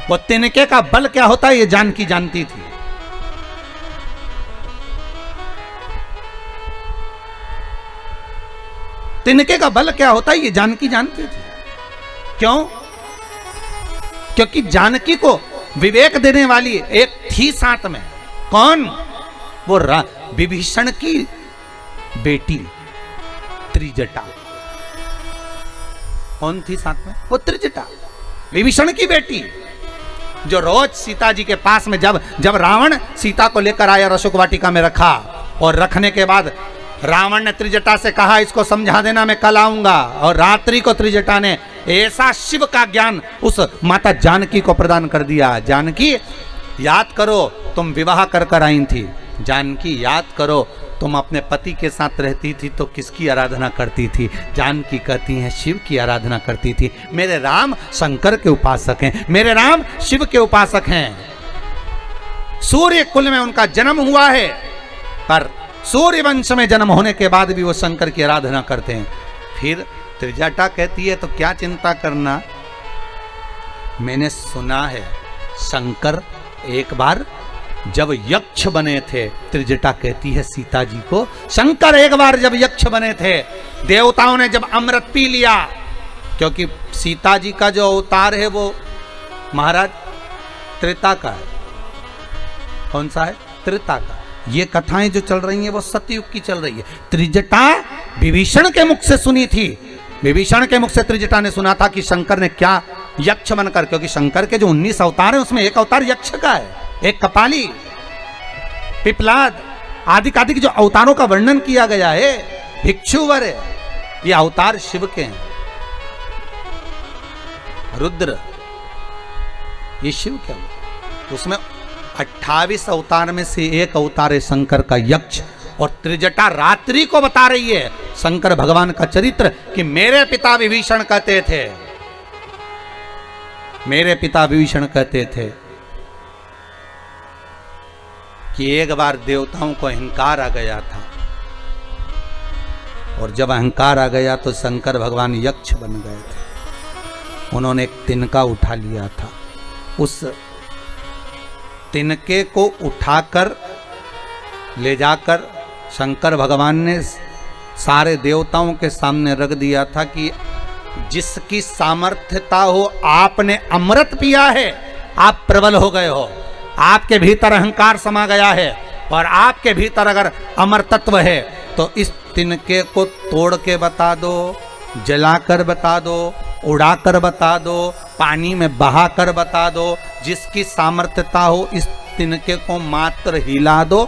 वो तिनके का बल क्या होता है ये जानकी जानती थी। तिनके का बल क्या होता है ये जानकी जानती थी। क्यों? क्योंकि जानकी को विवेक देने वाली एक थी साथ में। कौन? वो विभीषण की बेटी त्रिजटा। कौन थी साथ में? वो त्रिजटा, विभीषण की बेटी, जो रोज सीता जी के पास में जब रावण सीता को लेकर आया, रशोक वाटिका में रखा, और रखने के बाद रावण ने त्रिजटा से कहा इसको समझा देना, मैं कल आऊंगा। और रात्रि को त्रिजटा ने ऐसा शिव का ज्ञान उस माता जानकी को प्रदान कर दिया। जानकी याद करो, तुम विवाह कर कर आई थी। जानकी याद करो, तुम अपने पति के साथ रहती थी तो किसकी आराधना करती थी? जानकी कहती हैं शिव की आराधना करती थी। मेरे राम शंकर के उपासक हैं, मेरे राम शिव के उपासक हैं। सूर्य कुल में उनका जन्म हुआ है, पर सूर्य वंश में जन्म होने के बाद भी वो शंकर की आराधना करते हैं। फिर त्रिजटा कहती है तो क्या चिंता करना, मैंने सुना है शंकर एक बार जब यक्ष बने थे, त्रिजटा कहती है सीता जी को, शंकर एक बार जब यक्ष बने थे, देवताओं ने जब अमृत पी लिया, क्योंकि सीता जी का जो अवतार है वो महाराज त्रेता का है। कौन सा है? त्रेता का। ये कथाएं जो चल रही हैं वो सतयुग की चल रही है। त्रिजटा विभीषण के मुख से सुनी थी, विभीषण के मुख से त्रिजटा ने सुना था कि शंकर ने क्या यक्ष बनकर, क्योंकि शंकर के जो 19 अवतार हैं उसमें एक अवतार यक्ष का है, एक कपाली, पिपलाद आदि आदि जो अवतारों का वर्णन किया गया है, भिक्षुवर है, ये अवतार शिव के हैं। रुद्र ये शिव के हैं, उसमें 28 अवतार में से एक अवतार है शंकर का यक्ष। और त्रिजटा रात्रि को बता रही है शंकर भगवान का चरित्र कि मेरे पिता विभीषण कहते थे, मेरे पिता विभीषण कहते थे कि एक बार देवताओं को अहंकार आ गया था, और जब अहंकार आ गया तो शंकर भगवान यक्ष बन गए थे। उन्होंने एक तिनका उठा लिया था, उस तिनके को उठाकर ले जाकर शंकर भगवान ने सारे देवताओं के सामने रख दिया था कि जिसकी सामर्थ्यता हो, आपने अमृत पिया है, आप प्रबल हो गए हो, आपके भीतर अहंकार समा गया है, और आपके भीतर अगर अमर तत्व है तो इस तिनके को तोड़ के बता दो, जलाकर बता दो, उड़ाकर बता दो, पानी में बहाकर बता दो। जिसकी सामर्थ्यता हो इस तिनके को मात्र हिला दो,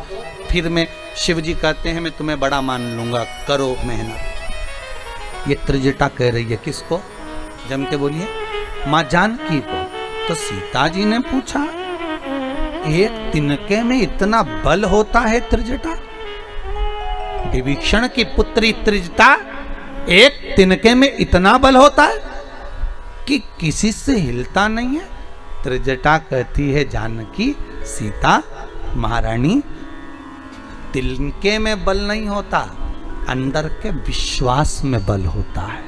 फिर मैं, शिव जी कहते हैं मैं तुम्हें बड़ा मान लूंगा, करो मेहनत। ये त्रिजटा कह रही है किसको? जम के बोलिए, मां जानकी को। तो सीता जी ने पूछा एक तिनके में इतना बल होता है त्रिजटा? विभीषण की पुत्री त्रिजटा, एक तिनके में इतना बल होता है कि किसी से हिलता नहीं है। त्रिजटा कहती है जानकी, सीता महारानी, तिनके में बल नहीं होता, अंदर के विश्वास में बल होता है,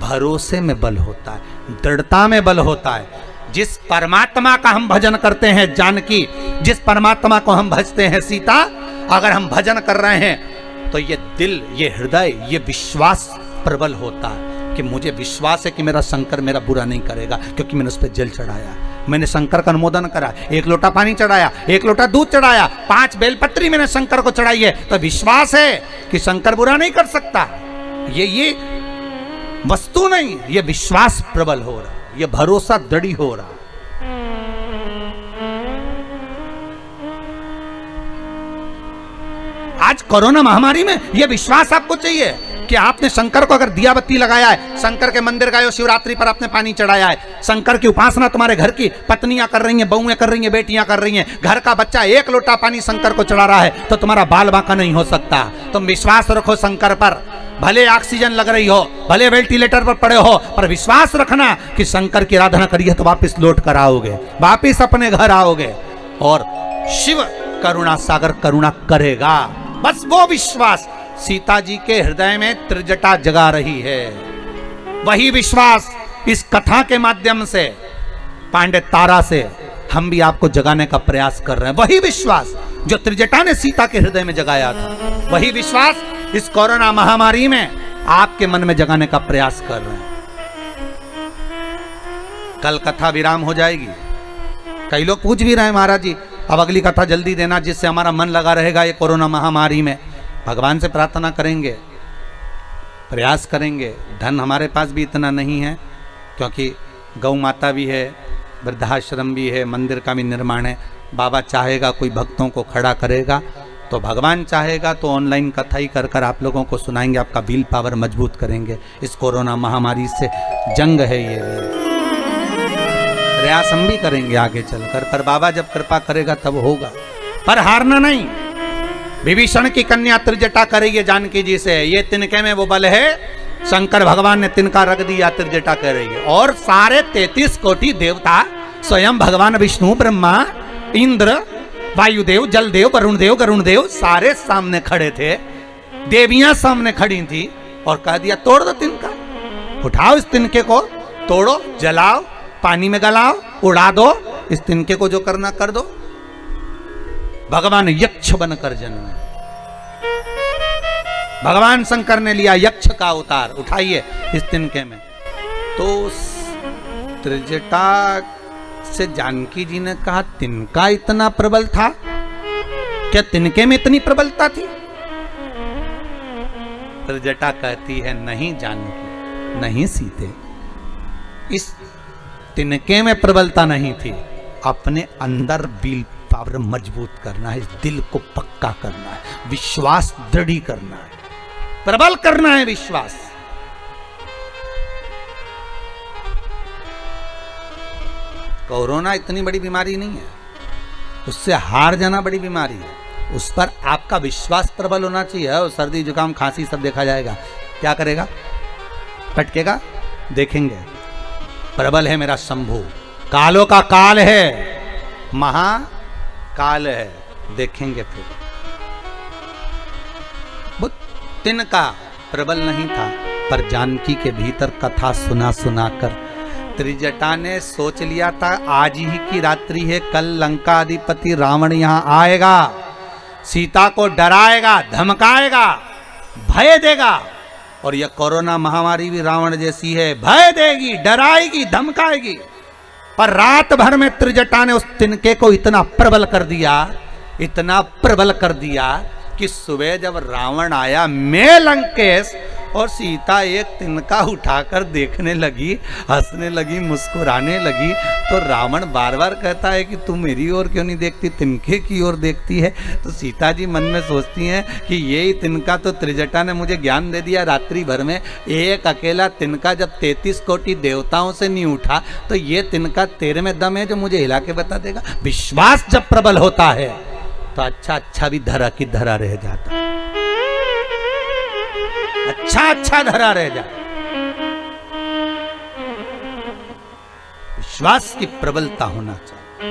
भरोसे में बल होता है, दृढ़ता में बल होता है। जिस परमात्मा का हम भजन करते हैं जानकी, जिस परमात्मा को हम भजते हैं सीता, अगर हम भजन कर रहे हैं तो ये दिल, ये हृदय, ये विश्वास प्रबल होता है कि मुझे विश्वास है कि मेरा शंकर मेरा बुरा नहीं करेगा, क्योंकि मैंने उस पर जल चढ़ाया, मैंने शंकर का अनुमोदन करा, 1 लोटा पानी चढ़ाया, 1 लोटा दूध चढ़ाया, 5 बेलपत्री मैंने शंकर को चढ़ाई है, तो विश्वास है कि शंकर बुरा नहीं कर सकता। ये वस्तु नहीं, ये विश्वास प्रबल हो रहा, ये भरोसा दृढ़ हो रहा। आज कोरोना महामारी में यह विश्वास आपको चाहिए कि आपने शंकर को अगर दिया बत्ती लगाया है, शंकर के मंदिर गए हो, शिवरात्रि पर आपने पानी चढ़ाया है, शंकर की उपासना तुम्हारे घर की पत्नियां कर रही हैं, बहुएं कर रही हैं, बेटियां कर रही हैं, घर का बच्चा 1 लोटा पानी शंकर को चढ़ा रहा है, तो तुम्हारा बाल बांका नहीं हो सकता। तुम विश्वास रखो शंकर पर, भले ऑक्सीजन लग रही हो, भले वेंटिलेटर पर पड़े हो, पर विश्वास रखना कि शंकर की आराधना करिए तो वापिस लौट कर आओगे, वापिस अपने घर आओगे, और शिव करुणा सागर करुणा करेगा। बस वो विश्वास सीता जी के हृदय में त्रिजटा जगा रही है। वही विश्वास इस कथा के माध्यम से, पांडे तारा से हम भी आपको जगाने का प्रयास कर रहे हैं। वही विश्वास जो त्रिजटा ने सीता के हृदय में जगाया था, वही विश्वास इस कोरोना महामारी में आपके मन में जगाने का प्रयास कर रहे हैं। कल कथा विराम हो जाएगी। कई लोग पूछ भी रहे हैं महाराज जी अब अगली कथा जल्दी देना, जिससे हमारा मन लगा रहेगा ये कोरोना महामारी में। भगवान से प्रार्थना करेंगे, प्रयास करेंगे। धन हमारे पास भी इतना नहीं है, क्योंकि गौ माता भी है, वृद्धाश्रम भी है, मंदिर का भी निर्माण है। बाबा चाहेगा कोई भक्तों को खड़ा करेगा, तो भगवान चाहेगा तो ऑनलाइन कथा ही कर कर आप लोगों को सुनाएंगे, आपका विल पावर मजबूत करेंगे। इस कोरोना महामारी से जंग है ये, प्रयास हम भी करेंगे आगे चलकर, पर बाबा जब कृपा करेगा तब होगा। पर हारना नहीं। विभीषण की कन्या त्रिजटा कर रही है जानकी जी से, ये तिनके में वो बल है, शंकर भगवान ने तिनका रख दिया, त्रिजटा कर रही है। और सारे 33 कोटि देवता, स्वयं भगवान विष्णु, ब्रह्मा, इंद्र, वायुदेव, जलदेव, वरुण देव, गरुण देव, सारे सामने खड़े थे। देवियां सामने खड़ी थी और कह दिया तोड़ दो तिनका, उठाओ इस तिनके को, तोड़ो, जलाओ, पानी में गलाओ, उड़ा दो, इस तिनके को जो करना कर दो। भगवान यक्ष बनकर जन्मे। भगवान शंकर ने लिया यक्ष का अवतार, उठाइए इस तिनके में। तो त्रिजटा से जानकी जी ने कहा तिनका इतना प्रबल था क्या? तिनके में इतनी प्रबलता थी? त्रिजटा कहती है नहीं जानकी, नहीं सीते, इस तिनके में प्रबलता नहीं थी, अपने अंदर विल पावर मजबूत करना है, इस दिल को पक्का करना है, विश्वास दृढ़ करना है, प्रबल करना है विश्वास। कोरोना इतनी बड़ी बीमारी नहीं है, उससे हार जाना बड़ी बीमारी है। उस पर आपका विश्वास प्रबल होना चाहिए। और सर्दी जुकाम खांसी सब देखा जाएगा, क्या करेगा? पटकेगा, देखेंगे। प्रबल है मेरा शंभू, कालों का काल है, महाकाल है, देखेंगे। फिर वो तिनका प्रबल नहीं था, पर जानकी के भीतर कथा सुना सुना कर त्रिजटा ने सोच लिया था आज ही की रात्रि है, कल लंका अधिपति रावण यहां आएगा, सीता को डराएगा, धमकाएगा, भय देगा। और यह कोरोना महामारी भी रावण जैसी है, भय देगी, डराएगी, धमकाएगी। पर रात भर में त्रिजटा ने उस तिनके को इतना प्रबल कर दिया, इतना प्रबल कर दिया कि सुबह जब रावण आया मैं लंकेश, और सीता एक तिनका उठाकर देखने लगी, हंसने लगी, मुस्कुराने लगी, तो रावण बार बार कहता है कि तू मेरी ओर क्यों नहीं देखती, तिनके की ओर देखती है। तो सीता जी मन में सोचती हैं कि ये तिनका तो त्रिजटा ने मुझे ज्ञान दे दिया रात्रि भर में, एक अकेला तिनका जब 33 कोटि देवताओं से नहीं उठा, तो ये तिनका तेरे में दम है जो मुझे हिला के बता देगा। विश्वास जब प्रबल होता है तो अच्छा अच्छा भी धरा की धरा रह जाता है। अच्छा अच्छा धरा रह जाए। विश्वास की प्रबलता होना चाहिए,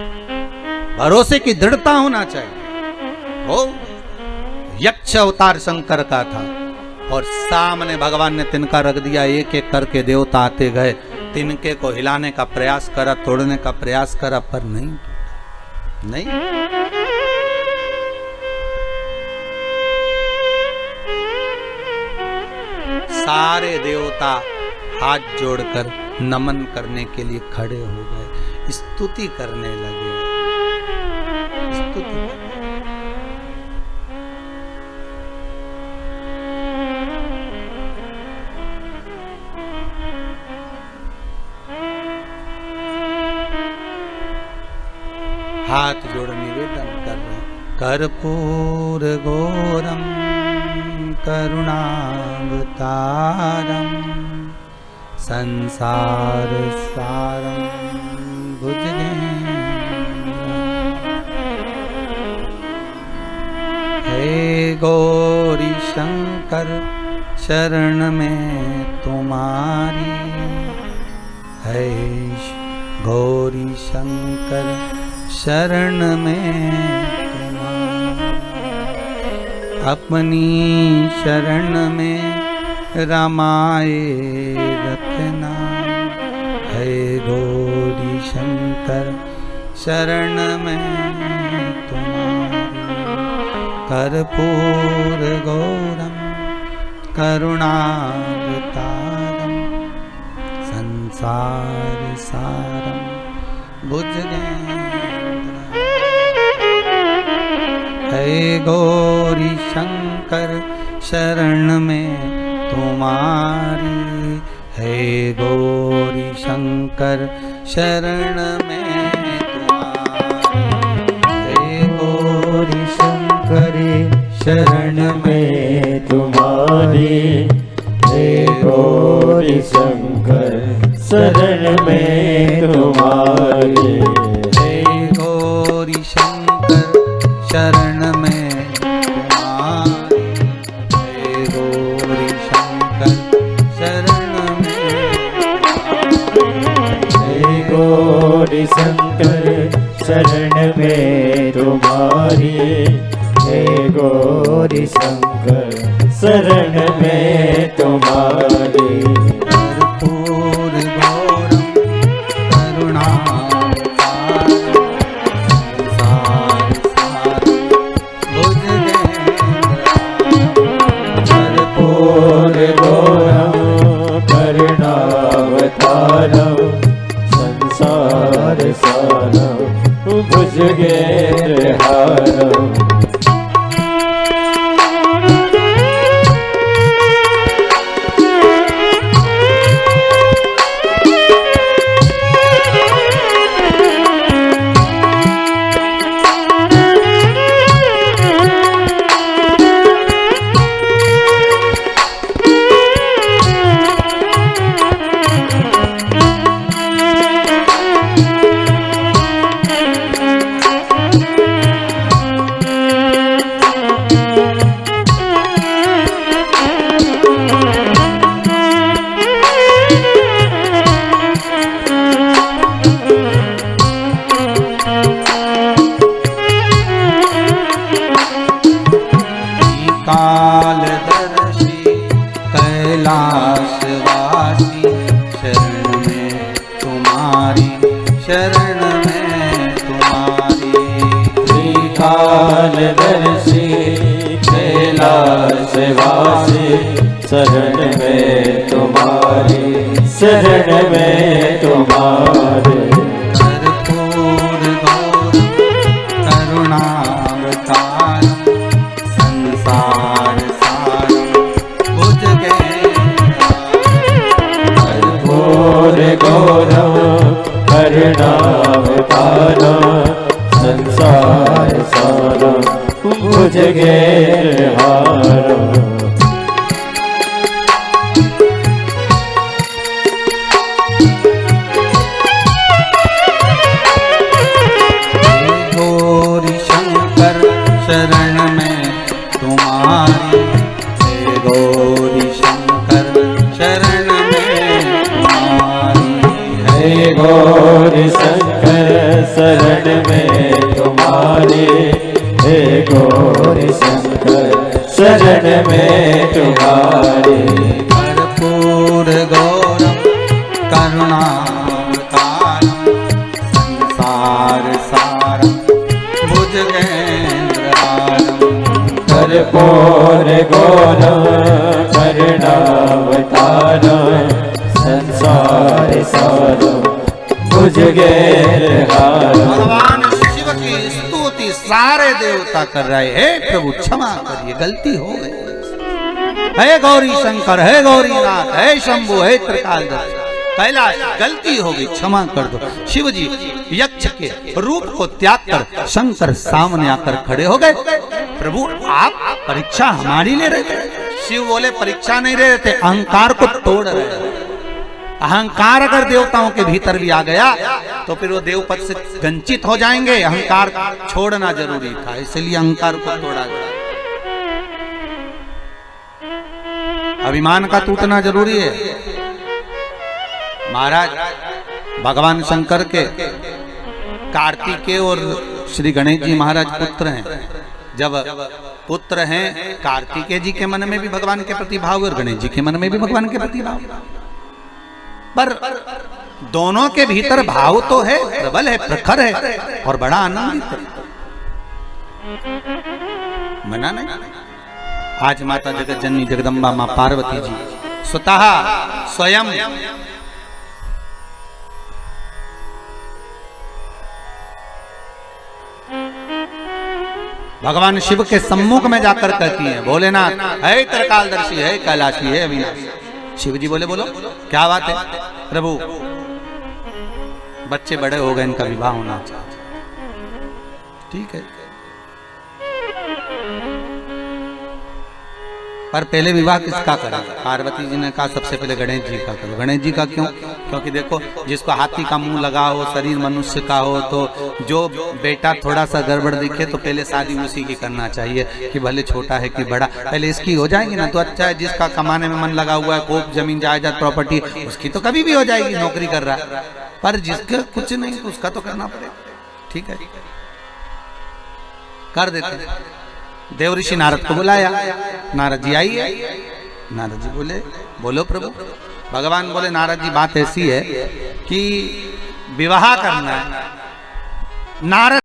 भरोसे की दृढ़ता होना चाहिए। वो यक्ष अवतार शंकर का था और सामने भगवान ने तिनका रख दिया। एक एक करके देवता आते गए, तिनके को हिलाने का प्रयास करा, तोड़ने का प्रयास करा, पर नहीं नहीं। सारे देवता हाथ जोड़कर नमन करने के लिए खड़े हो गए, स्तुति करने लगे, स्तुति करने। हाथ जोड़ निवेदन कर रहे, कर्पूर घोरम करुणावतारम संसार सारम भुजगेन्द्रम। हे गौरी शंकर शरण में तुम्हारी, है गौरी शंकर शरण में अपनी शरण में रमाए रखना। है गौरी शंकर शरण में तुम्हारी, कर्पूर गौरम करुणावतारम संसार सारम भुजगेन्द्रम। है गौरी शंकर शरण में तुम्हारी, है गौरी शंकर शरण में तुम्हारी। है गौरी शंकर शरण में तुम्हारी, हे गौरी शंकर शरण में तुम्हारी। हे गौरी शंकर शरण में तुम्हारी, हे गौरी शंकर शरण में। हे गौरी शंकर शरण में तुम्हारी, हे गौरी शंकर शरण में तुम्हारी। कर्पूर गौरम करुणावतारम संसार सारम भुजगेन्द्रम। कर्पूर गौरम करुणावतारम संसार सारम भुजगेन्द्रहारम। कालदर्शी कैलाशवासी शरण में तुम्हारी, शरण में तुम्हारी। कालदर्शी कैलाशवासी शरण में तुम्हारी, शरण में तुम्हारी। कर्पूर गौरम करुणावतारम संसार सारम भुजगेन्द्रम। कर्पूर गौरम करुणावतारम संसार सारम भुजगेन्द्रहारम। गौरी शंकर शरण में तुम्हारी, हे गौरी शंकर गौरी शंकर शरण में तुम्हारे, हे गौरी शंकर शरण में तुम्हारे। कर्पूर गौरम करुणावतारम संसार सारम भुजगेन्द्रहारम। कर्पूर गौरम करुणावतारम संसार सारम भुजगेन्द्रहारम। भगवान शिव की स्तुति सारे देवता कर रहे हैं। हे प्रभु क्षमा करिए, गलती हो गई। हे गौरी शंकर, हे गौरीनाथ, हे शंभु, हे त्रिकालदर्शी, कैलाश गलती हो गई, क्षमा कर दो। शिव जी यक्ष के रूप को त्याग कर शंकर सामने आकर खड़े हो गए। प्रभु आप परीक्षा हमारी ले रहे थे। शिव बोले परीक्षा नहीं ले रहे थे, अहंकार को तोड़ रहे थे। अहंकार अगर देवताओं के भीतर भी आ गया तो फिर वो देवपद से वंचित हो जाएंगे। अहंकार छोड़ना जरूरी था, इसलिए अहंकार को तोड़ा गया। अभिमान का टूटना जरूरी है। महाराज भगवान शंकर के कार्तिकेय और श्री गणेश जी महाराज पुत्र हैं। जब पुत्र हैं, कार्तिकेय जी के मन में भी भगवान के प्रति भाव और गणेश जी के मन में भी भगवान के प्रति भाव, पर दोनों के भीतर भाव तो है, प्रबल है, प्रखर है और बड़ा आनंदित है। मना नहीं। आज माता जगत जननी जगदम्बा मां पार्वती जी स्वतः स्वयं भगवान शिव के सम्मुख में जाकर कहती हैं, भोलेनाथ, है त्रिकालदर्शी, है कैलाशी, है अविनाशी। शिव जी बोले बोलो क्या बात है प्रभु, बच्चे बड़े हो गए, इनका विवाह होना चाहिए। ठीक है, पर पहले विवाह किसका करें? पार्वती जी ने कहा सबसे पहले गणेश जी का करो। गणेश जी का क्यों? क्योंकि देखो जिसको हाथी का मुंह लगा हो, शरीर मनुष्य का हो, तो जो बेटा थोड़ा सा गड़बड़ दिखे तो पहले शादी उसी की करना चाहिए, कि भले छोटा है कि बड़ा, पहले इसकी हो जाएगी ना तो अच्छा है। जिसका कमाने में मन लगा हुआ है, खूब जमीन जायदाद प्रॉपर्टी, उसकी तो कभी भी हो जाएगी, नौकरी कर रहा है। पर जिसका कुछ नहीं तो उसका तो करना पड़ेगा। ठीक है, कर देते। देव ऋषि नारद को बुलाया, नारद जी आइए। नारद जी बोले बोलो प्रभु। भगवान बोले नारद जी बात ऐसी है कि विवाह करना है। नारद